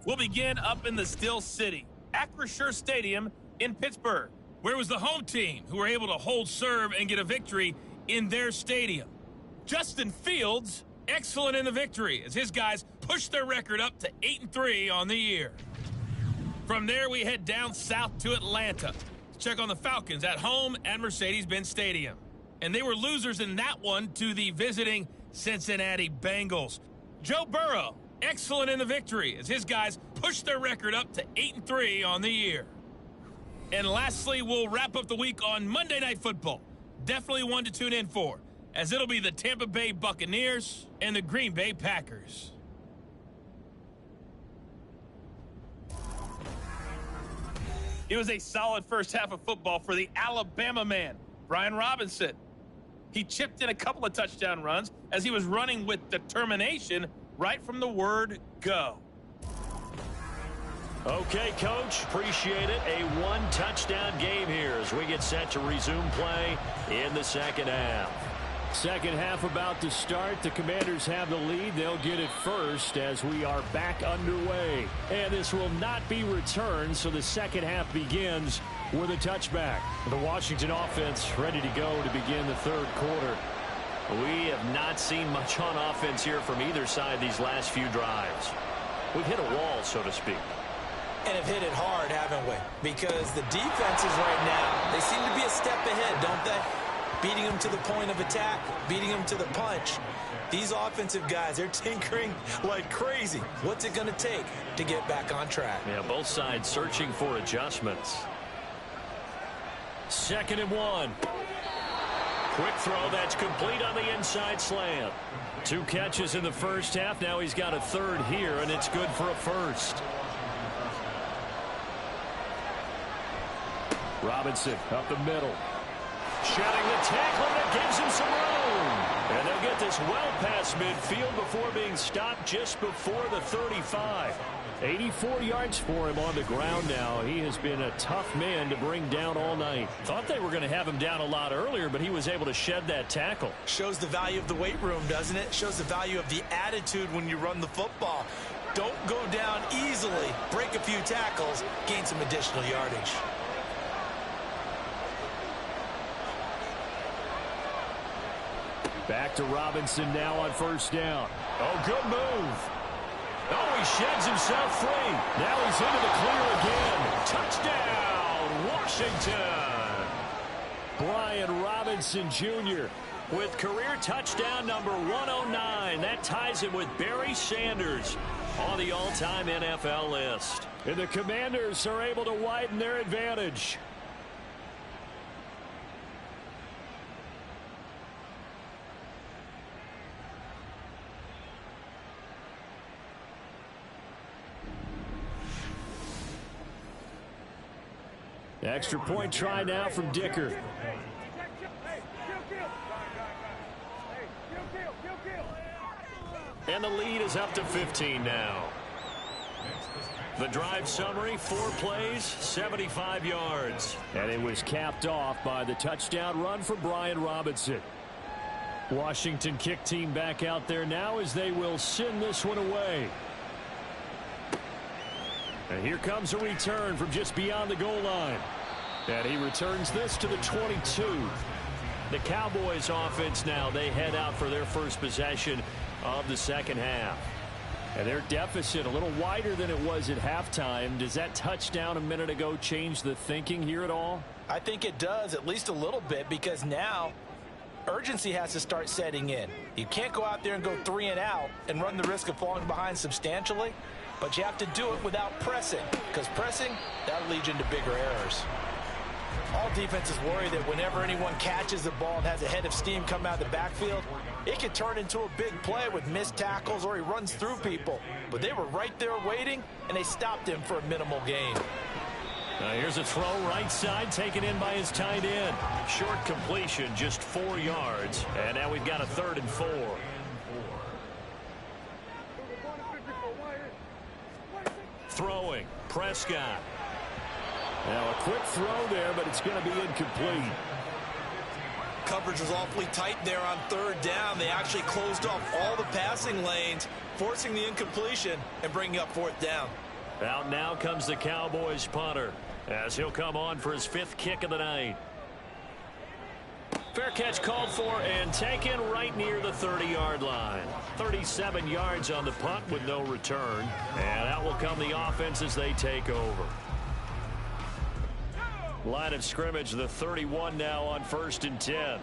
We'll begin up in the Still City, Acrisure Stadium in Pittsburgh, where was the home team who were able to hold serve and get a victory in their stadium. Justin Fields, excellent in the victory as his guys pushed their record up to 8-3 on the year. From there, we head down south to Atlanta to check on the Falcons at home at Mercedes-Benz Stadium. And they were losers in that one to the visiting Cincinnati Bengals. Joe Burrow, excellent in the victory as his guys pushed their record up to 8-3 on the year. And lastly, we'll wrap up the week on Monday Night Football. Definitely one to tune in for, as it'll be the Tampa Bay Buccaneers and the Green Bay Packers. It was a solid first half of football for the Alabama man, Brian Robinson. He chipped in a couple of touchdown runs as he was running with determination right from the word go. Okay, Coach, appreciate it. A one-touchdown game here as we get set to resume play in the second half. Second half about to start. The Commanders have the lead. They'll get it first as we are back underway. And this will not be returned, so the second half begins with a touchback. The Washington offense ready to go to begin the third quarter. We have not seen much on offense here from either side these last few drives. We've hit a wall, so to speak. And have hit it hard, haven't we? Because the defenses right now, they seem to be a step ahead, don't they? Beating them to the point of attack, beating them to the punch. These offensive guys, they're tinkering like crazy. What's it going to take to get back on track? Yeah, both sides searching for adjustments. 2nd and 1. Quick throw that's complete on the inside slant. 2 catches in the first half. Now he's got a third here, and it's good for a first. Robinson up the middle. Shedding the tackle that gives him some room. And they'll get this well past midfield before being stopped just before the 35. 84 yards for him on the ground now. He has been a tough man to bring down all night. Thought they were going to have him down a lot earlier, but he was able to shed that tackle. Shows the value of the weight room, doesn't it? Shows the value of the attitude when you run the football. Don't go down easily. Break a few tackles. Gain some additional yardage. Back to Robinson now on first down. Oh, good move. Oh, he sheds himself free. Now he's into the clear again. Touchdown, Washington. Brian Robinson Jr. with career touchdown number 109. That ties him with Barry Sanders on the all-time NFL list. And the Commanders are able to widen their advantage. Extra point try now from Dicker. And the lead is up to 15 now. The drive summary, 4 plays, 75 yards. And it was capped off by the touchdown run for Brian Robinson. Washington kick team back out there now as they will send this one away. And here comes a return from just beyond the goal line. And he returns this to the 22. The Cowboys offense now, they head out for their first possession of the second half. And their deficit a little wider than it was at halftime. Does that touchdown a minute ago change the thinking here at all? I think it does, at least a little bit, because now urgency has to start setting in. You can't go out there and go 3 and out and run the risk of falling behind substantially, but you have to do it without pressing, because pressing, that leads into bigger errors. All defenses worry that whenever anyone catches the ball and has a head of steam come out of the backfield, it can turn into a big play with missed tackles or he runs through people. But they were right there waiting, and they stopped him for a minimal gain. Now here's a throw right side taken in by his tight end. Short completion, just 4 yards. And now we've got a 3rd and 4. Throwing, Prescott. Now a quick throw there, but it's going to be incomplete. Coverage was awfully tight there on 3rd down. They actually closed off all the passing lanes, forcing the incompletion and bringing up 4th down. Out now comes the Cowboys punter as he'll come on for his 5th kick of the night. Fair catch called for and taken right near the 30-yard line. 37 yards on the punt with no return. And out will come the offense as they take over. Line of scrimmage, the 31 now on 1st and 10.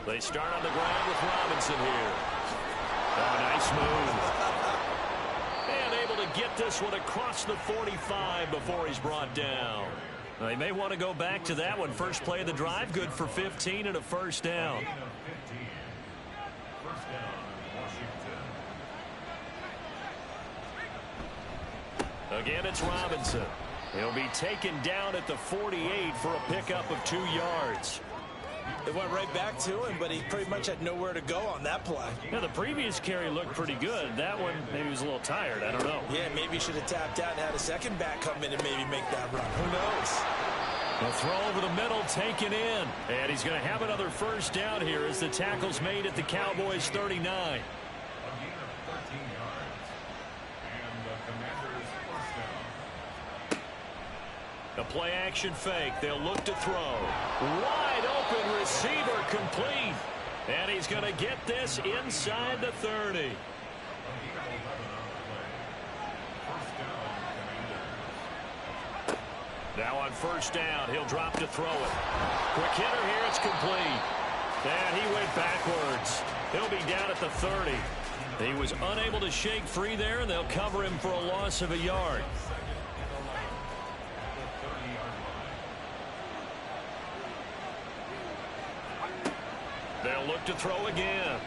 They start on the ground with Robinson here. Oh, nice move. And able to get this one across the 45 before he's brought down. Now, they may want to go back to that one. First play of the drive, good for 15 and a 1st down. Again, it's Robinson. He'll be taken down at the 48 for a pickup of 2 yards. It went right back to him, but he pretty much had nowhere to go on that play. Yeah, the previous carry looked pretty good. That one, maybe he was a little tired. I don't know. Yeah, maybe he should have tapped out and had a second back come in and maybe make that run. Who knows? A throw over the middle taken in. And he's going to have another 1st down here as the tackle's made at the Cowboys 39. A play action fake. They'll look to throw. Wide open receiver complete. And he's going to get this inside the 30. Now on 1st down, he'll drop to throw it. Quick hitter here, it's complete. And he went backwards. He'll be down at the 30. He was unable to shake free there, and they'll cover him for a loss of a yard. They'll look to throw again.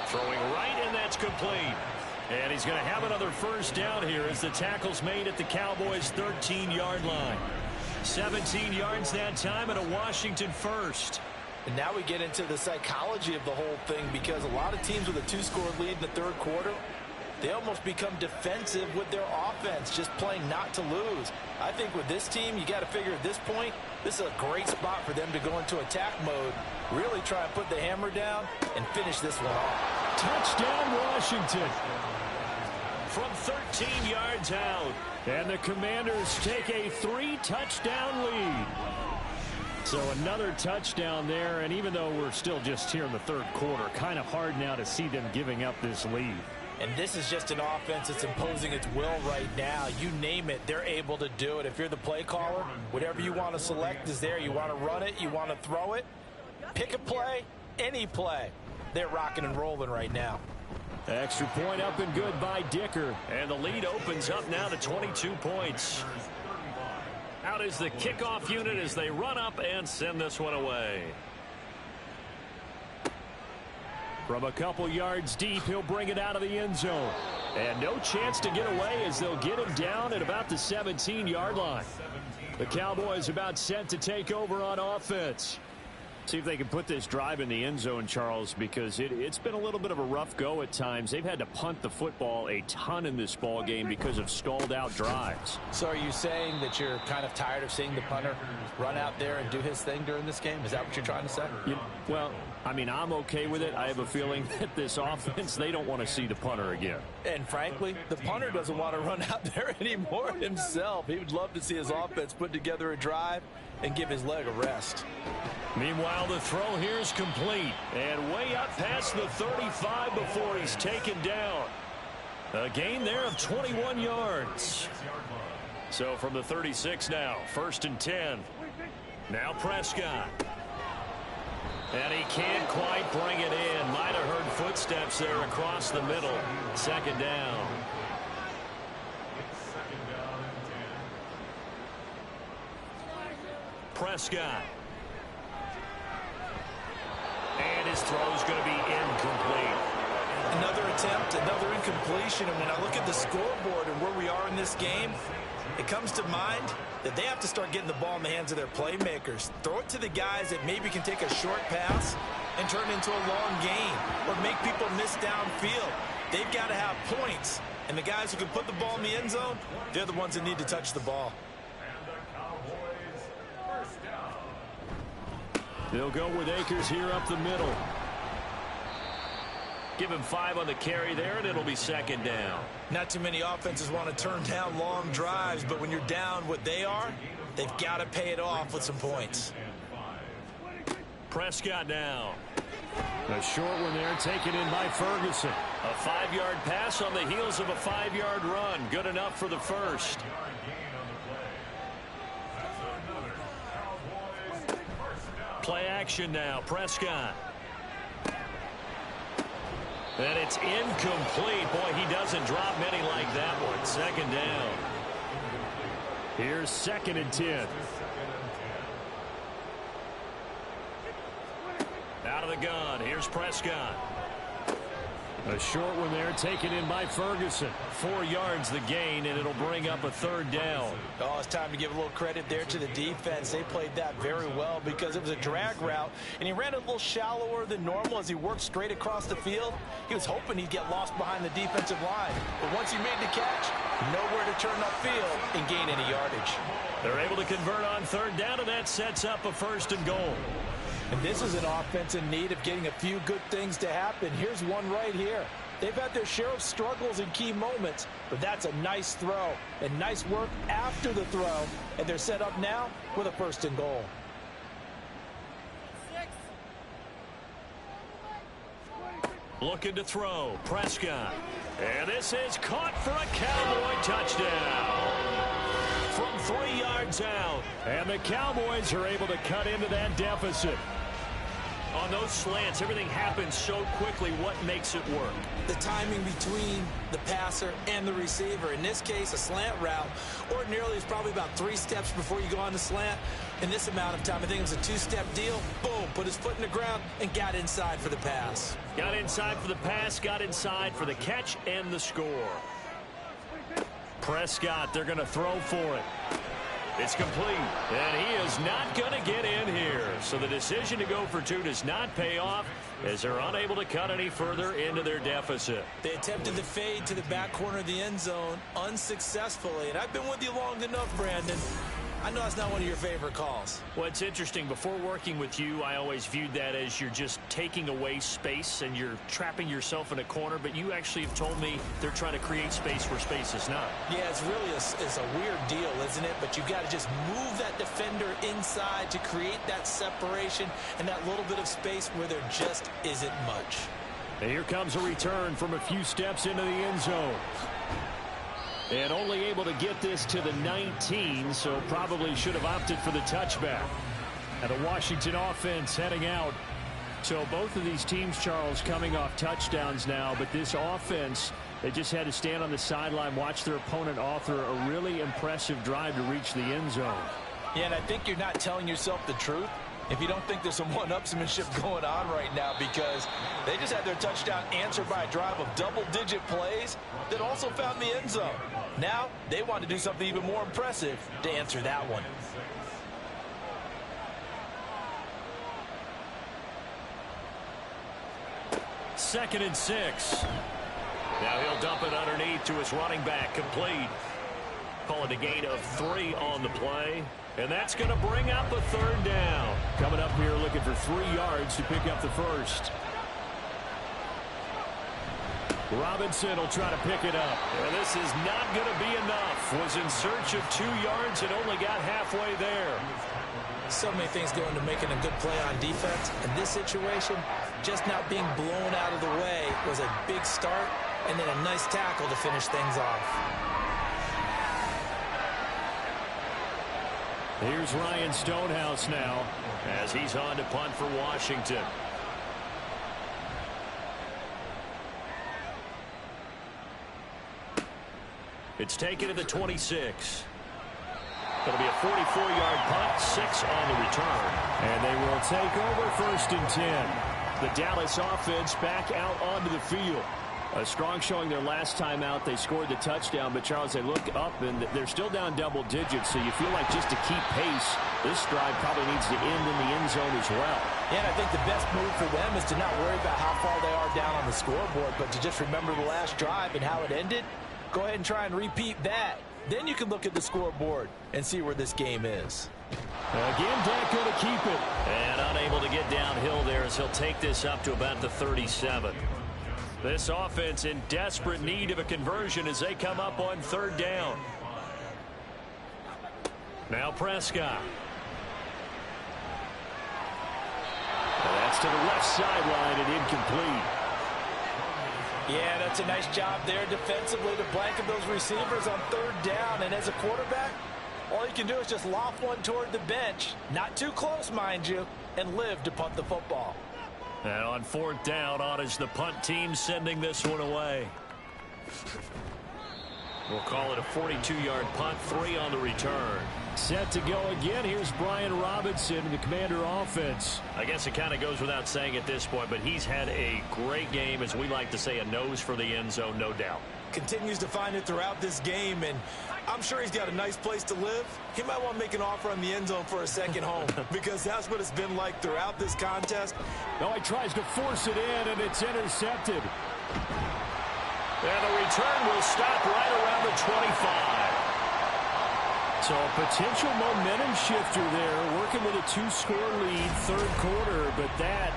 Throwing right, and that's complete. And he's going to have another 1st down here as the tackle's made at the Cowboys' 13-yard line. 17 yards that time and a Washington 1st. And now we get into the psychology of the whole thing, because a lot of teams with a 2-score lead in the 3rd quarter, they almost become defensive with their offense, just playing not to lose. I think with this team, you got to figure at this point, this is a great spot for them to go into attack mode, really try and put the hammer down and finish this one off. Touchdown, Washington. From 13 yards out. And the Commanders take a 3-touchdown lead. So another touchdown there, and even though we're still just here in the 3rd quarter, kind of hard now to see them giving up this lead. And this is just an offense that's imposing its will right now. You name it, they're able to do it. If you're the play caller, whatever you want to select is there. You want to run it, you want to throw it. Pick a play, any play. They're rocking and rolling right now. Extra point up and good by Dicker. And the lead opens up now to 22 points. Out is the kickoff unit as they run up and send this one away. From a couple yards deep, he'll bring it out of the end zone. And no chance to get away as they'll get him down at about the 17-yard line. The Cowboys about set to take over on offense. See if they can put this drive in the end zone, Charles, because it's been a little bit of a rough go at times. They've had to punt the football a ton in this ball game because of stalled out drives. So are you saying that you're kind of tired of seeing the punter run out there and do his thing during this game? Is that what you're trying to say? Well, I mean, I'm okay with it. I have a feeling that this offense, they don't want to see the punter again. And frankly, the punter doesn't want to run out there anymore himself. He would love to see his offense put together a drive and give his leg a rest. Meanwhile, the throw here is complete. And way up past the 35 before he's taken down. A gain there of 21 yards. So from the 36 now, 1st and 10. Now Prescott. And he can't quite bring it in. Might have heard footsteps there across the middle. 2nd down. Prescott. And his throw is going to be incomplete. Another attempt, another incompletion. And when I look at the scoreboard and where we are in this game, it comes to mind that they have to start getting the ball in the hands of their playmakers. Throw it to the guys that maybe can take a short pass and turn it into a long gain or make people miss downfield. They've got to have points. And the guys who can put the ball in the end zone, they're the ones that need to touch the ball. They'll go with Akers here up the middle. Give him 5 on the carry there, and it'll be 2nd down. Not too many offenses want to turn down long drives, but when you're down what they are, they've got to pay it off with some points. Prescott now. A short one there taken in by Ferguson. A 5-yard pass on the heels of a 5-yard run. Good enough for the first. Play action now. Prescott. And it's incomplete. Boy, he doesn't drop many like that one. 2nd down. Here's 2nd and 10. Out of the gun. Here's Prescott. A short one there taken in by Ferguson. 4 yards the gain, and it'll bring up a 3rd down. Oh, it's time to give a little credit there to the defense. They played that very well because it was a drag route, and he ran a little shallower than normal as he worked straight across the field. He was hoping he'd get lost behind the defensive line. But once he made the catch, nowhere to turn upfield and gain any yardage. They're able to convert on 3rd down, and that sets up a 1st and goal. And this is an offense in need of getting a few good things to happen. Here's one right here. They've had their share of struggles in key moments, but that's a nice throw and nice work after the throw. And they're set up now with a 1st and goal. Looking to throw. Prescott. And this is caught for a Cowboy touchdown. From 3 yards out. And the Cowboys are able to cut into that deficit. On those slants, everything happens so quickly. What makes it work? The timing between the passer and the receiver. In this case, a slant route ordinarily is probably about 3 steps before you go on the slant. In this amount of time, I think it was a 2-step deal. Boom, put his foot in the ground and got inside for the pass. Got inside for the pass, got inside for the catch and the score. Prescott, they're going to throw for it. It's complete, and he is not going to get in here. So the decision to go for 2 does not pay off as they're unable to cut any further into their deficit. They attempted the fade to the back corner of the end zone unsuccessfully. And I've been with you long enough, Brandon. I know that's not one of your favorite calls. Well, it's interesting. Before working with you, I always viewed that as you're just taking away space and you're trapping yourself in a corner. But you actually have told me they're trying to create space where space is not. Yeah, it's really a weird deal, isn't it? But you've got to just move that defender inside to create that separation and that little bit of space where there just isn't much. And here comes a return from a few steps into the end zone. And only able to get this to the 19, so probably should have opted for the touchback. And the Washington offense heading out. So both of these teams, Charles, coming off touchdowns now, but this offense, they just had to stand on the sideline, watch their opponent author a really impressive drive to reach the end zone. Yeah, and I think you're not telling yourself the truth if you don't think there's some one-upsmanship going on right now, because they just had their touchdown answered by a drive of double-digit plays that also found the end zone. Now they want to do something even more impressive to answer that one. 2nd and 6. Now he'll dump it underneath to his running back, complete. Call it a gain of 3 on the play. And that's going to bring up a 3rd down. Coming up here looking for 3 yards to pick up the first. Robinson will try to pick it up. And this is not going to be enough. Was in search of 2 yards and only got halfway there. So many things go into making a good play on defense. In this situation, just not being blown out of the way was a big start, and then a nice tackle to finish things off. Here's Ryan Stonehouse now, as he's on to punt for Washington. It's taken to the 26. It'll be a 44-yard punt, 6 on the return. And they will take over 1st and 10. The Dallas offense back out onto the field. A strong showing their last time out. They scored the touchdown, but Charles, they look up and they're still down double digits, so you feel like just to keep pace, this drive probably needs to end in the end zone as well. Yeah, and I think the best move for them is to not worry about how far they are down on the scoreboard, but to just remember the last drive and how it ended. Go ahead and try and repeat that. Then you can look at the scoreboard and see where this game is. Again, Dak going to keep it. And unable to get downhill there as he'll take this up to about the 37. This offense in desperate need of a conversion as they come up on 3rd down. Now Prescott. And that's to the left sideline and incomplete. Yeah, that's a nice job there defensively to blanket those receivers on 3rd down. And as a quarterback, all you can do is just loft one toward the bench. Not too close, mind you, and live to punt the football. And on 4th down, on is the punt team sending this one away. We'll call it a 42-yard punt, 3 on the return. Set to go again. Here's Brian Robinson, the Commander offense. I guess it kind of goes without saying at this point, but he's had a great game, as we like to say, a nose for the end zone, no doubt. Continues to find it throughout this game, and I'm sure he's got a nice place to live. He might want to make an offer on the end zone for a second home because that's what it's been like throughout this contest. Now he tries to force it in, and it's intercepted. And the return will stop right around the 25. So a potential momentum shifter there, working with a 2-score lead, 3rd quarter, but that,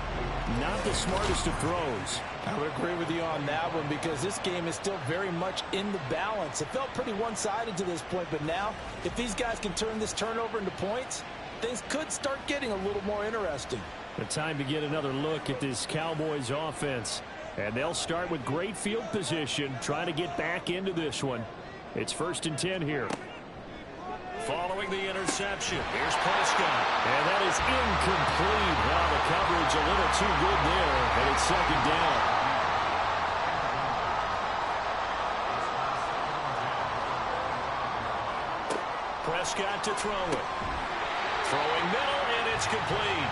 not the smartest of throws. I would agree with you on that one because this game is still very much in the balance. It felt pretty one-sided to this point, but now, if these guys can turn this turnover into points, things could start getting a little more interesting. The time to get another look at this Cowboys offense. And they'll start with great field position, trying to get back into this one. It's 1st and 10 here. Following the interception, here's Prescott. And that is incomplete. Wow, the coverage a little too good there, and it's 2nd down. Prescott to throw it. Throwing middle, and it's complete.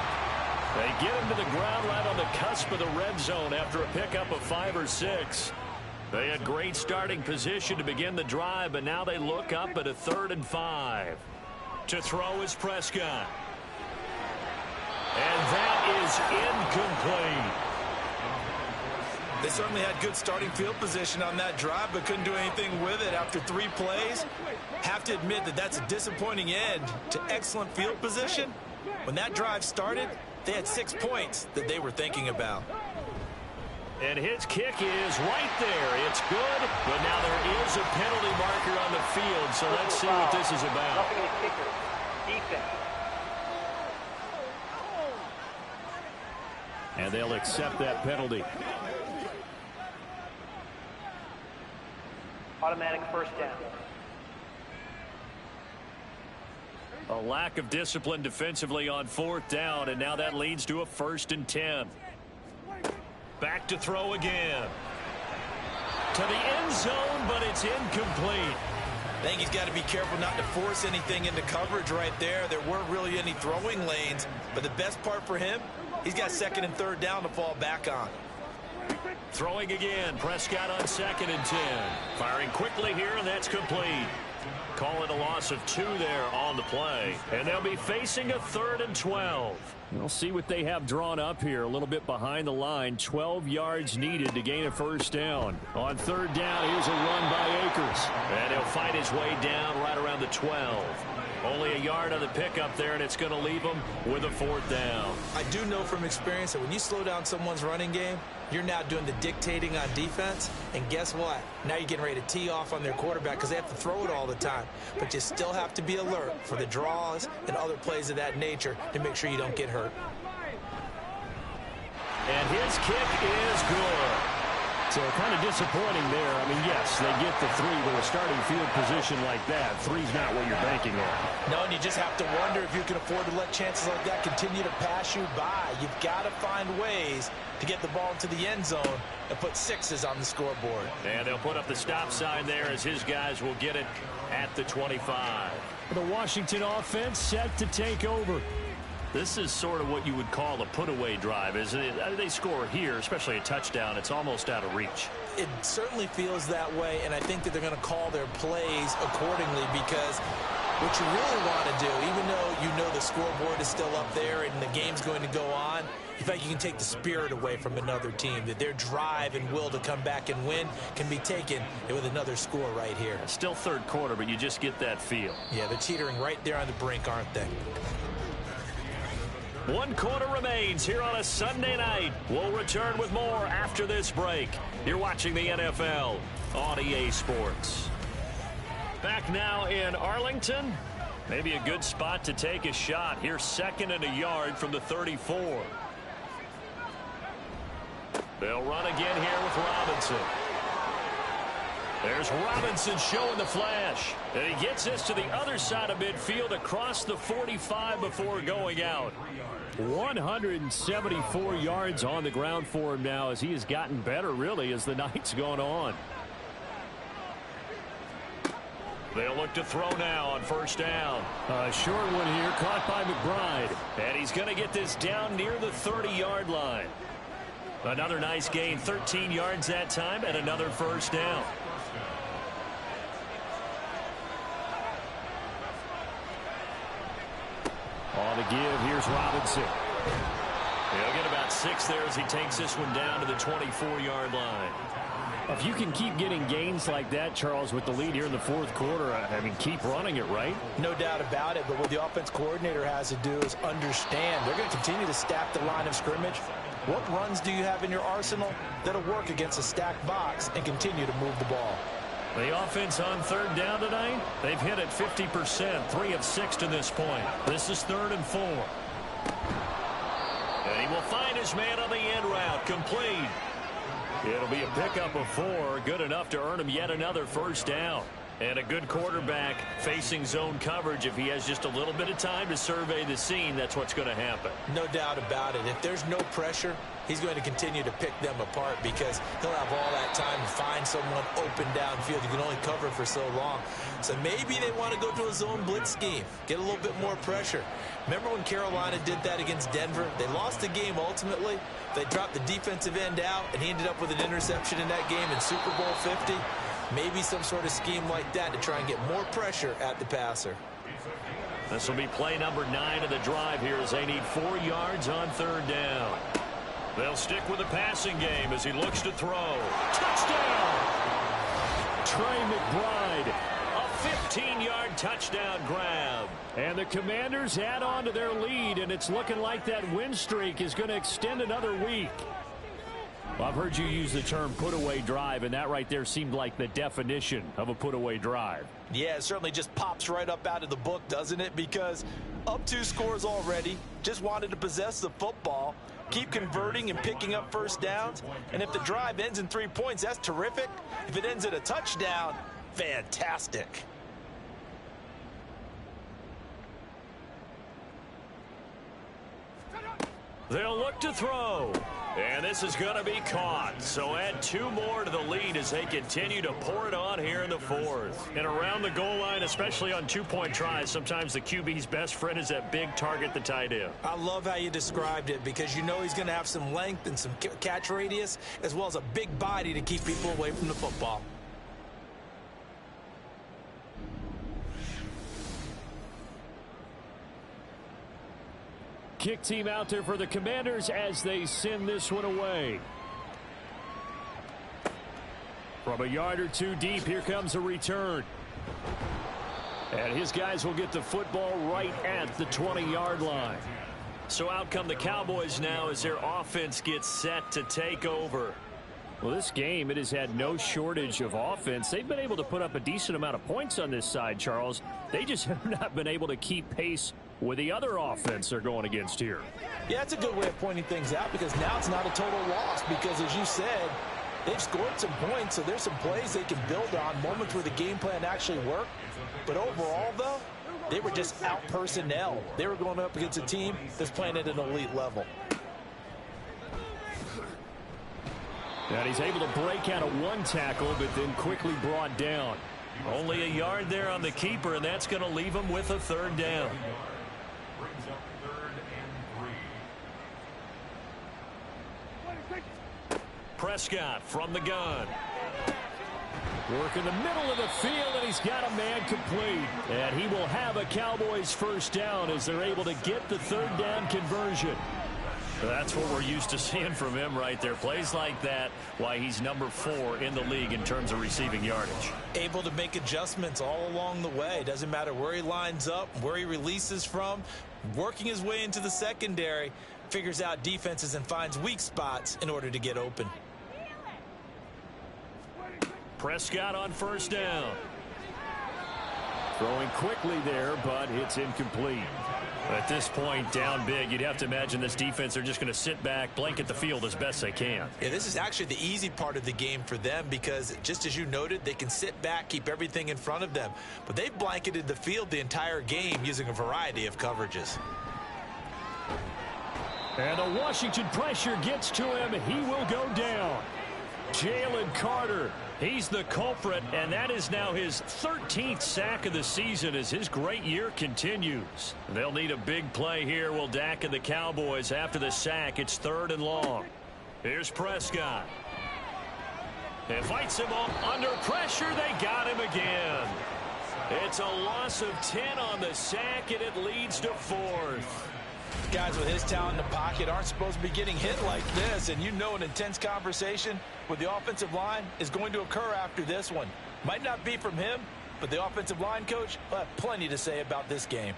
They get him to the ground right on the cusp of the red zone after a pickup of 5 or 6. They had great starting position to begin the drive, but now they look up at a 3rd and 5. To throw is Prescott. And that is incomplete. They certainly had good starting field position on that drive, but couldn't do anything with it after 3 plays. Have to admit that that's a disappointing end to excellent field position. When that drive started, they had 6 points that they were thinking about. And his kick is right there. It's good, but now there is a penalty marker on the field, so let's see what this is about. Roughing the kicker. Defense. And they'll accept that penalty. Automatic 1st down. A lack of discipline defensively on 4th down, and now that leads to a 1st and 10. Back to throw again. To the end zone, but it's incomplete. I think he's got to be careful not to force anything into coverage right there. There weren't really any throwing lanes, but the best part for him, he's got 2nd and 3rd down to fall back on. Throwing again. Prescott on 2nd and 10. Firing quickly here, and that's complete. Call it a loss of 2 there on the play. And they'll be facing a 3rd and 12. We'll see what they have drawn up here. A little bit behind the line. 12 yards needed to gain a first down. On 3rd down, here's a run by Akers. And he'll fight his way down right around the 12. Only a yard on the pickup there, and it's going to leave him with a 4th down. I do know from experience that when you slow down someone's running game, you're now doing the dictating on defense. And guess what? Now you're getting ready to tee off on their quarterback because they have to throw it all the time. But you still have to be alert for the draws and other plays of that nature to make sure you don't get hurt. And his kick is good. So kind of disappointing there. I mean, yes, they get the 3 with a starting field position like that. 3's not what you're banking on. No, and you just have to wonder if you can afford to let chances like that continue to pass you by. You've got to find ways to get the ball into the end zone and put 6s on the scoreboard. And they'll put up the stop sign there as his guys will get it at the 25. The Washington offense set to take over. This is sort of what you would call a put-away drive, isn't it? They score here, especially a touchdown. It's almost out of reach. It certainly feels that way, and I think that they're going to call their plays accordingly because what you really want to do, even though you know the scoreboard is still up there and the game's going to go on, in fact, you can take the spirit away from another team, that their drive and will to come back and win can be taken with another score right here. Still 3rd quarter, but you just get that feel. Yeah, they're teetering right there on the brink, aren't they? 1 quarter remains here on a Sunday night. We'll return with more after this break. You're watching the NFL on EA Sports. Back now in Arlington. Maybe a good spot to take a shot. Here's 2nd and a yard from the 34. They'll run again here with Robinson. There's Robinson showing the flash. And he gets this to the other side of midfield across the 45 before going out. 174 yards on the ground for him now as he has gotten better, really, as the night's gone on. They'll look to throw now on 1st down. A short one here, caught by McBride. And he's going to get this down near the 30-yard line. Another nice gain, 13 yards that time, and another 1st down. On the give, here's Robinson. He'll get about 6 there as he takes this one down to the 24-yard line. If you can keep getting gains like that, Charles, with the lead here in the 4th quarter, I mean, keep running it, right? No doubt about it, but what the offense coordinator has to do is understand they're going to continue to stack the line of scrimmage. What runs do you have in your arsenal that'll work against a stacked box and continue to move the ball? The offense on 3rd down tonight, they've hit it 50%, 3 of 6 to this point. This is 3rd and 4. And he will find his man on the end route, complete. It'll be a pickup of 4, good enough to earn him yet another 1st down. And a good quarterback facing zone coverage. If he has just a little bit of time to survey the scene, that's what's going to happen. No doubt about it. If there's no pressure, he's going to continue to pick them apart because he'll have all that time to find someone open downfield. You can only cover for so long. So maybe they want to go to a zone blitz scheme, get a little bit more pressure. Remember when Carolina did that against Denver? They lost the game ultimately. They dropped the defensive end out, and he ended up with an interception in that game in Super Bowl 50. Maybe some sort of scheme like that to try and get more pressure at the passer. This will be play number 9 of the drive here as they need 4 yards on 3rd down. They'll stick with the passing game as he looks to throw. Touchdown! Trey McBride. A 15-yard touchdown grab. And the Commanders add on to their lead, and it's looking like that win streak is going to extend another week. Well, I've heard you use the term put-away drive, and that right there seemed like the definition of a put-away drive. Yeah, it certainly just pops right up out of the book, doesn't it? Because up 2 scores already, just wanted to possess the football, keep converting and picking up 1st downs. And if the drive ends in 3 points, that's terrific. If it ends in a touchdown, fantastic. They'll look to throw. And this is going to be caught. So add 2 more to the lead as they continue to pour it on here in the 4th. And around the goal line, especially on 2-point tries, sometimes the QB's best friend is that big target, the tight end. I love how you described it because you know he's going to have some length and some catch radius as well as a big body to keep people away from the football. Kick team out there for the Commanders as they send this one away. From a yard or two deep, here comes a return. And his guys will get the football right at the 20-yard line. So out come the Cowboys now as their offense gets set to take over. Well, this game, it has had no shortage of offense. They've been able to put up a decent amount of points on this side, Charles. They just have not been able to keep pace with the other offense they're going against here. Yeah, that's a good way of pointing things out because now it's not a total loss because, as you said, they've scored some points, so there's some plays they can build on, moments where the game plan actually worked. But overall, though, they were just out personnel. They were going up against a team that's playing at an elite level. And he's able to break out of one tackle, but then quickly brought down. Only a yard there on the keeper, and that's going to leave him with a third down. Brings up 3rd and 3. Prescott from the gun. Work in the middle of the field, and he's got a man complete. And he will have a Cowboys first down as they're able to get the third down conversion. That's what we're used to seeing from him right there. Plays like that, why he's number 4 in the league in terms of receiving yardage. Able to make adjustments all along the way. Doesn't matter where he lines up, where he releases from. Working his way into the secondary, figures out defenses and finds weak spots in order to get open. Prescott on first down. Throwing quickly there, but it's incomplete. At this point, down big, you'd have to imagine this defense are just going to sit back, blanket the field as best they can. Yeah, this is actually the easy part of the game for them because, just as you noted, they can sit back, keep everything in front of them. But they've blanketed the field the entire game using a variety of coverages. And the Washington pressure gets to him. He will go down. Jalen Carter. He's the culprit, and that is now his 13th sack of the season as his great year continues. They'll need a big play here, will Dak and the Cowboys. After the sack, it's 3rd and long. Here's Prescott. And fights him up under pressure. They got him again. It's a loss of 10 on the sack, and it leads to 4th. Guys with his talent in the pocket aren't supposed to be getting hit like this, and you know an intense conversation with the offensive line is going to occur after this one. Might not be from him, but the offensive line coach will have plenty to say about this game.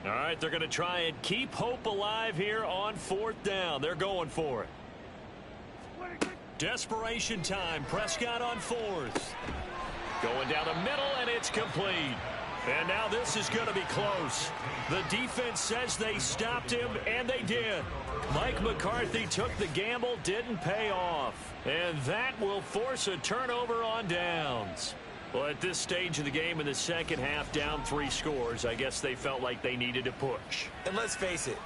All right, they're going to try and keep hope alive here on 4th down. They're going for it. Desperation time. Prescott on 4th. Going down the middle, and it's complete. And now this is going to be close. The defense says they stopped him, and they did. Mike McCarthy took the gamble, didn't pay off. And that will force a turnover on downs. Well, at this stage of the game in the second half, down 3 scores, I guess they felt like they needed to push. And let's face it,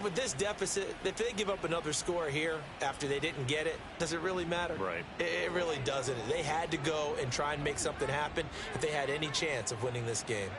with this deficit, if they give up another score here after they didn't get it, does it really matter? Right. It really doesn't. They had to go and try and make something happen if they had any chance of winning this game.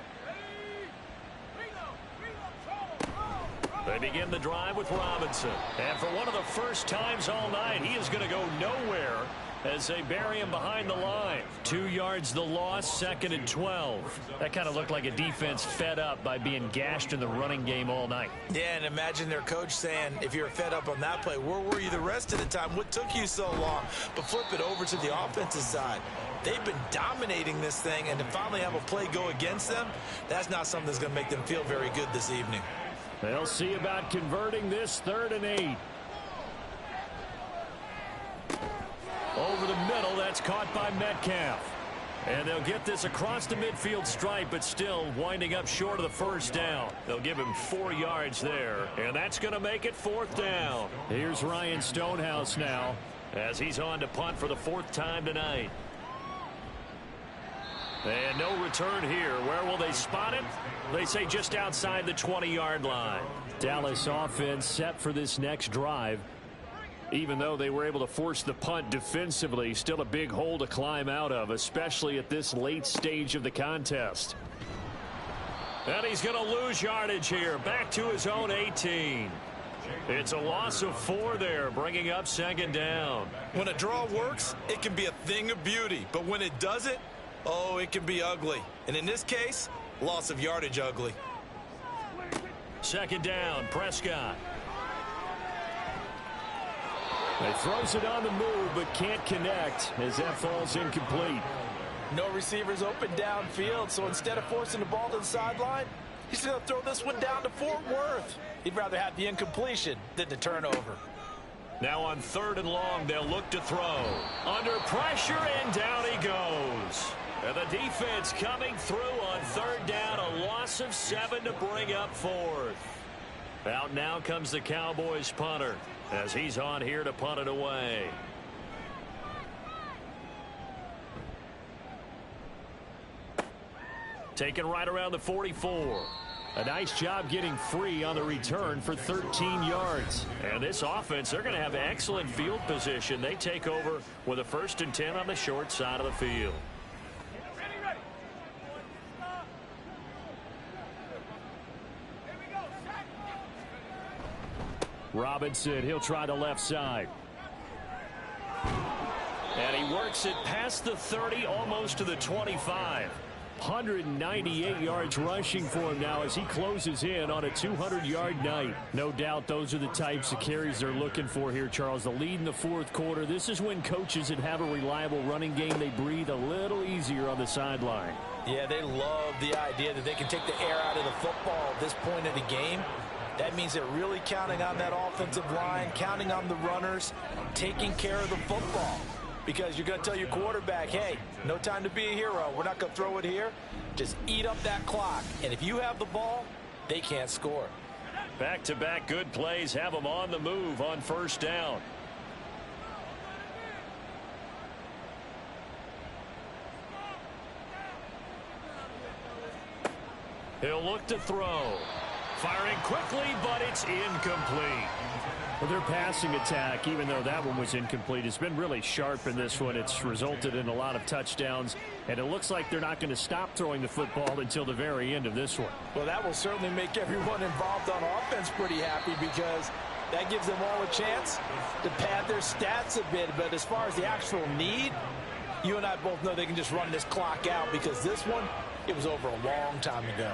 They begin the drive with Robinson. And for one of the first times all night, he is going to go nowhere as they bury him behind the line. 2 yards the loss, 2nd and 12. That kind of looked like a defense fed up by being gashed in the running game all night. Yeah, and imagine their coach saying, if you're fed up on that play, where were you the rest of the time? What took you so long? But flip it over to the offensive side. They've been dominating this thing, and to finally have a play go against them, that's not something that's going to make them feel very good this evening. They'll see about converting this 3rd and 8. Over the middle, that's caught by Metcalf. And they'll get this across the midfield stripe, but still winding up short of the first down. They'll give him 4 yards there, and that's going to make it 4th down. Here's Ryan Stonehouse now, as he's on to punt for the 4th time tonight. And no return here. Where will they spot it? They say just outside the 20-yard line. Dallas offense set for this next drive. Even though they were able to force the punt defensively, still a big hole to climb out of, especially at this late stage of the contest. And he's going to lose yardage here, back to his own 18. It's a loss of 4 there, bringing up 2nd down. When a draw works, it can be a thing of beauty. But when it doesn't, Oh, it can be ugly. And in this case, loss of yardage ugly. Second down, Prescott. He throws it on the move, but can't connect as that falls incomplete. No receivers open downfield, so instead of forcing the ball to the sideline, he's going to throw this one down to Fort Worth. He'd rather have the incompletion than the turnover. Now on 3rd and long, they'll look to throw. Under pressure, and down he goes. And the defense coming through on 3rd down, a loss of 7 to bring up 4th. Out now comes the Cowboys punter as he's on here to punt it away. Taken right around the 44. A nice job getting free on the return for 13 yards. And this offense, they're going to have excellent field position. They take over with a 1st and 10 on the short side of the field. Robinson, he'll try the left side. And he works it past the 30, almost to the 25. 198 yards rushing for him now as he closes in on a 200-yard night. No doubt those are the types of carries they're looking for here, Charles. The lead in the 4th quarter. This is when coaches that have a reliable running game, they breathe a little easier on the sideline. Yeah, they love the idea that they can take the air out of the football at this point of the game. That means they're really counting on that offensive line, counting on the runners, taking care of the football. Because you're going to tell your quarterback, hey, no time to be a hero. We're not going to throw it here. Just eat up that clock. And if you have the ball, they can't score. Back-to-back good plays have them on the move on 1st down. He'll look to throw. Firing quickly, but it's incomplete. Well, their passing attack, even though that one was incomplete, has been really sharp in this one. It's resulted in a lot of touchdowns, and it looks like they're not going to stop throwing the football until the very end of this one. Well, that will certainly make everyone involved on offense pretty happy because that gives them all a chance to pad their stats a bit. But as far as the actual need, you and I both know they can just run this clock out because this one, it was over a long time ago.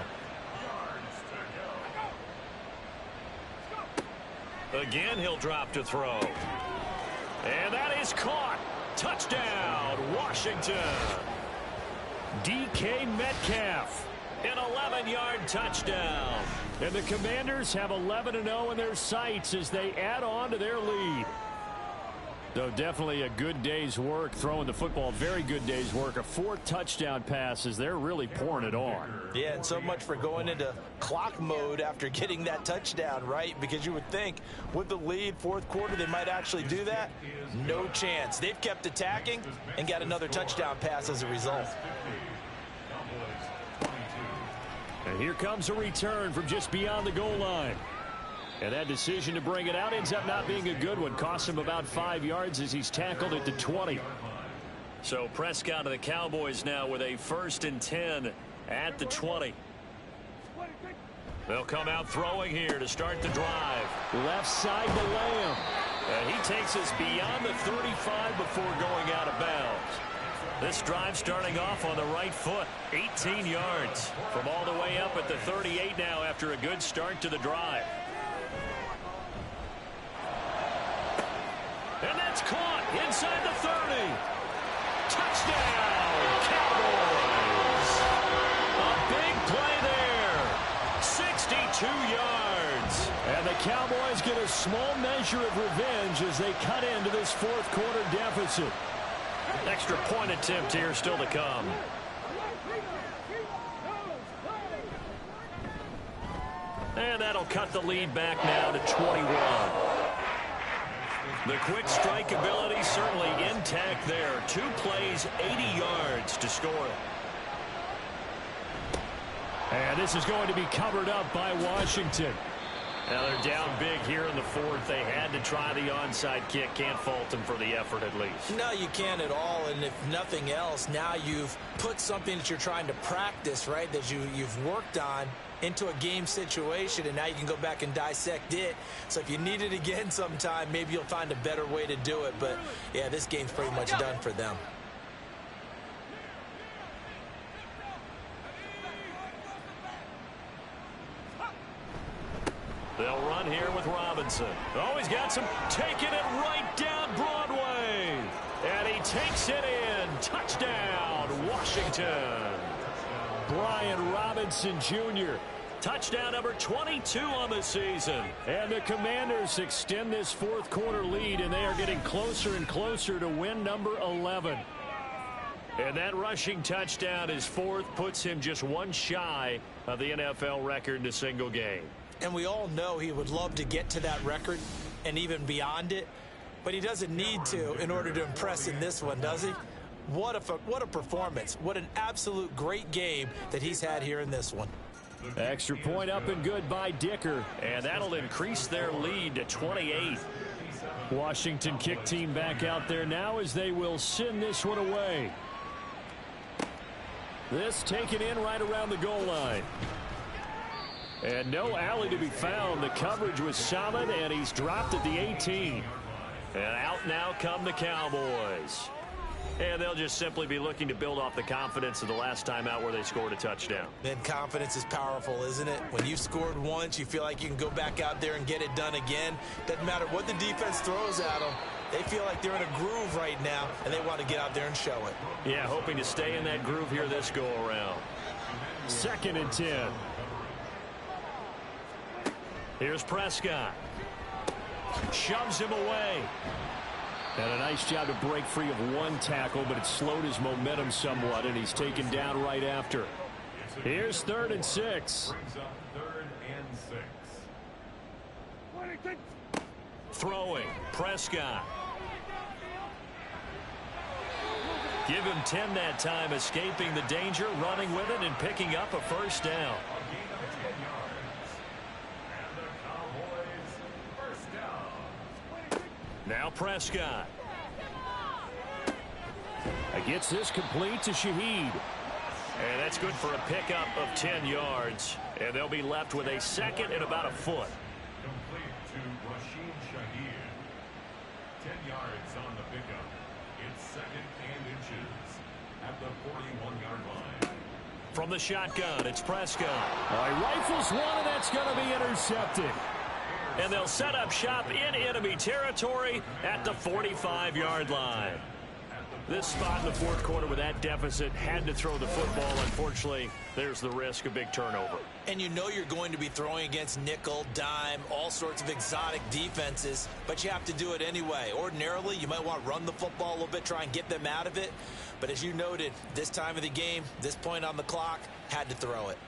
Again, he'll drop to throw. And that is caught. Touchdown, Washington. DK Metcalf. An 11-yard touchdown. And the Commanders have 11-0 in their sights as they add on to their lead. Though definitely a good day's work throwing the football. Very good day's work. A 4th touchdown pass as they're really pouring it on. Yeah, and so much for going into clock mode after getting that touchdown, right? Because you would think with the lead, 4th quarter, they might actually do that. No chance. They've kept attacking and got another touchdown pass as a result. And here comes a return from just beyond the goal line. And that decision to bring it out ends up not being a good one. Costs him about 5 yards as he's tackled at the 20. So Prescott of the Cowboys now with a 1st and 10 at the 20. They'll come out throwing here to start the drive. Left side to Lamb. And he takes us beyond the 35 before going out of bounds. This drive starting off on the right foot. 18 yards from all the way up at the 38 now after a good start to the drive. And that's caught inside the 30. Touchdown, Cowboys. A big play there. 62 yards. And the Cowboys get a small measure of revenge as they cut into this 4th quarter deficit. Extra point attempt here still to come. And that'll cut the lead back now to 21. The quick strike ability certainly intact there. 2 plays, 80 yards to score. And this is going to be covered up by Washington. Now they're down big here in the 4th. They had to try the onside kick. Can't fault them for the effort at least. No, you can't at all. And if nothing else, now you've put something that you're trying to practice, right, that you've worked on into a game situation, and now you can go back and dissect it. So if you need it again sometime, maybe you'll find a better way to do it. But, yeah, this game's pretty much done for them. They'll run here with Robinson. Oh, he's got some, taking it right down Broadway. And he takes it in. Touchdown, Washington. Brian Robinson Jr. Touchdown number 22 on the season. And the Commanders extend this fourth quarter lead, and they are getting closer and closer to win number 11. And that rushing touchdown, his fourth, puts him just one shy of the NFL record in a single game. And we all know he would love to get to that record and even beyond it, but he doesn't need to in order to impress in this one, does he? What a performance. What an absolute great game that he's had here in this one. Extra point up and good by Dicker. And that'll increase their lead to 28. Washington kick team back out there now as they will send this one away. This taken in right around the goal line. And no alley to be found. The coverage was solid, and he's dropped at the 18. And out now come the Cowboys. And they'll just simply be looking to build off the confidence of the last time out where they scored a touchdown. And confidence is powerful, isn't it? When you've scored once, you feel like you can go back out there and get it done again. Doesn't matter what the defense throws at them. They feel like they're in a groove right now, and they want to get out there and show it. Yeah, hoping to stay in that groove here this go-around. 2nd and 10. Here's Prescott. Shoves him away. And a nice job to break free of one tackle, but it slowed his momentum somewhat, and he's taken down right after. Here's 3rd and 6. Throwing, Prescott. Give him 10 that time, escaping the danger, running with it, and picking up a first down. Now Prescott. Gets this complete to Shaheed. And that's good for a pickup of 10 yards. And they'll be left with a 2nd and about a foot. Complete to Rasheen Shaheed. 10 yards on the pickup. It's 2nd and inches at the 41-yard line. From the shotgun, it's Prescott. He rifles one, and that's going to be intercepted. And they'll set up shop in enemy territory at the 45-yard line. This spot in the fourth quarter with that deficit had to throw the football. Unfortunately, there's the risk of big turnover. And you know you're going to be throwing against nickel, dime, all sorts of exotic defenses, but you have to do it anyway. Ordinarily, you might want to run the football a little bit, try and get them out of it. But as you noted, this time of the game, this point on the clock, had to throw it.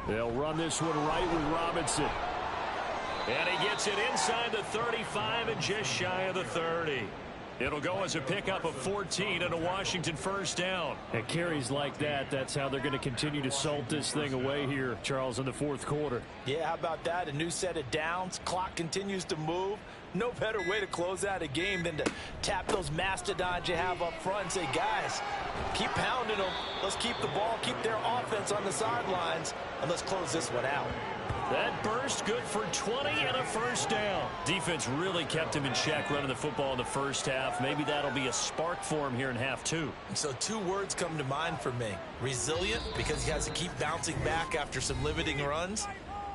They'll run this one right with Robinson. And he gets it inside the 35 and just shy of the 30. It'll go as a pickup of 14 and a Washington first down. At carries like that, that's how they're going to continue to salt this thing away here, Charles, in the fourth quarter. Yeah, how about that? A new set of downs. Clock continues to move. No better way to close out a game than to tap those mastodons you have up front and say, guys, keep pounding them. Let's keep the ball, keep their offense on the sidelines, and let's close this one out. That burst good for 20 and a first down. Defense really kept him in check running the football in the first half. Maybe that'll be a spark for him here in half two. So 2 words come to mind for me. Resilient, because he has to keep bouncing back after some limiting runs.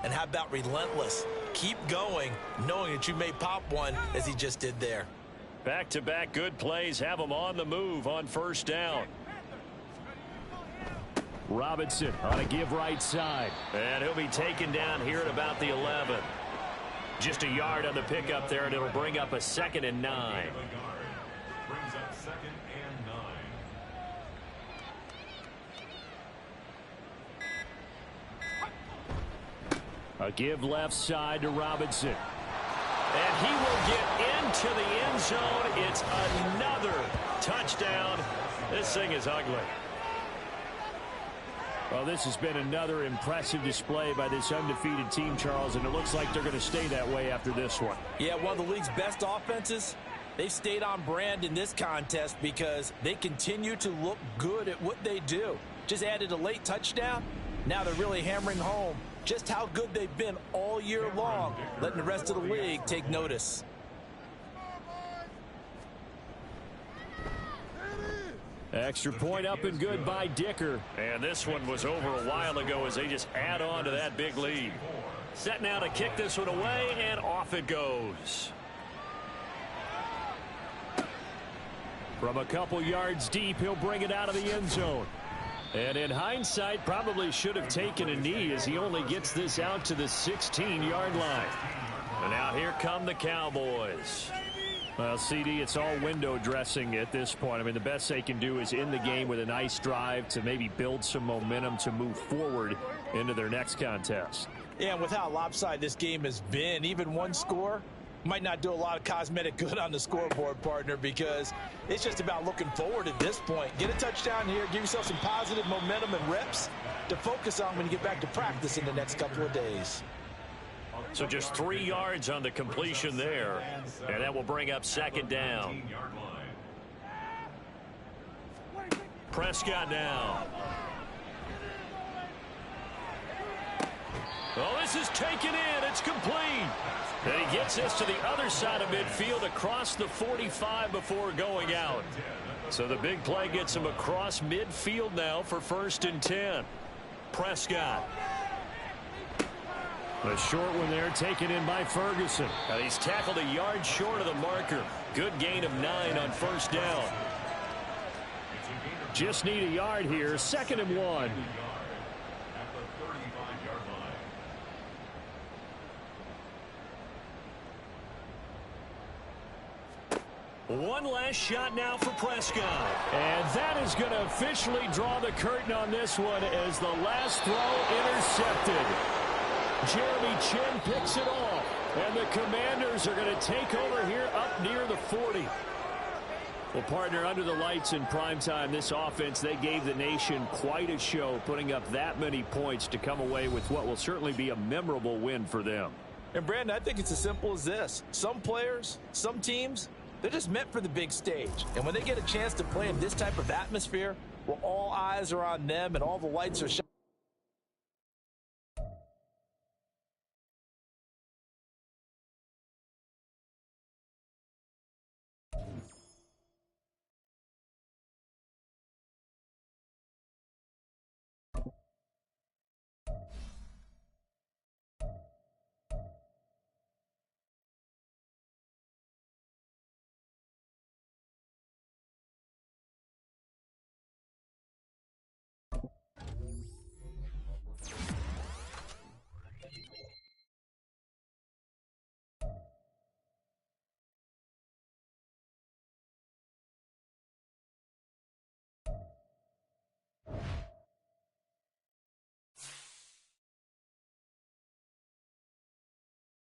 And how about relentless? Keep going, knowing that you may pop one as he just did there. Back-to-back good plays have him on the move on first down. Robinson on a give right side. And he'll be taken down here at about the 11. Just a yard on the pickup there, and it'll bring up a 2nd and 9. Brings up 2nd and 9. A give left side to Robinson. And he will get into the end zone. It's another touchdown. This thing is ugly. Well, this has been another impressive display by this undefeated team, Charles, and it looks like they're going to stay that way after this one. Yeah, one of the league's best offenses. They've stayed on brand in this contest because they continue to look good at what they do. Just added a late touchdown. Now they're really hammering home just how good they've been all year long, letting the rest of the league take notice. Extra point up and good by Dicker. And this one was over a while ago as they just add on to that big lead. Set now to kick this one away, and off it goes. From a couple yards deep, he'll bring it out of the end zone. And in hindsight, probably should have taken a knee as he only gets this out to the 16-yard line. And now here come the Cowboys. Well, CD, it's all window dressing at this point. I mean, the best they can do is end the game with a nice drive to maybe build some momentum to move forward into their next contest. Yeah, and with how lopsided this game has been, even one score might not do a lot of cosmetic good on the scoreboard, partner, because it's just about looking forward at this point. Get a touchdown here, give yourself some positive momentum and reps to focus on when you get back to practice in the next couple of days. So just 3 yards on the completion there, and that will bring up second down. Prescott now. Oh, this is taken in. It's complete. And he gets this to the other side of midfield across the 45 before going out. So the big play gets him across midfield now for 1st and 10. Prescott. A short one there, taken in by Ferguson. And he's tackled a yard short of the marker. Good gain of 9 on 1st down. Just need a yard here, 2nd and 1. One last shot now for Prescott. And that is going to officially draw the curtain on this one as the last throw intercepted. Jeremy Chin picks it off, and the Commanders are going to take over here up near the 40. Well, partner, under the lights in primetime, this offense, they gave the nation quite a show, putting up that many points to come away with what will certainly be a memorable win for them. And, Brandon, I think it's as simple as this. Some players, some teams, they're just meant for the big stage. And when they get a chance to play in this type of atmosphere, where all eyes are on them and all the lights are shining,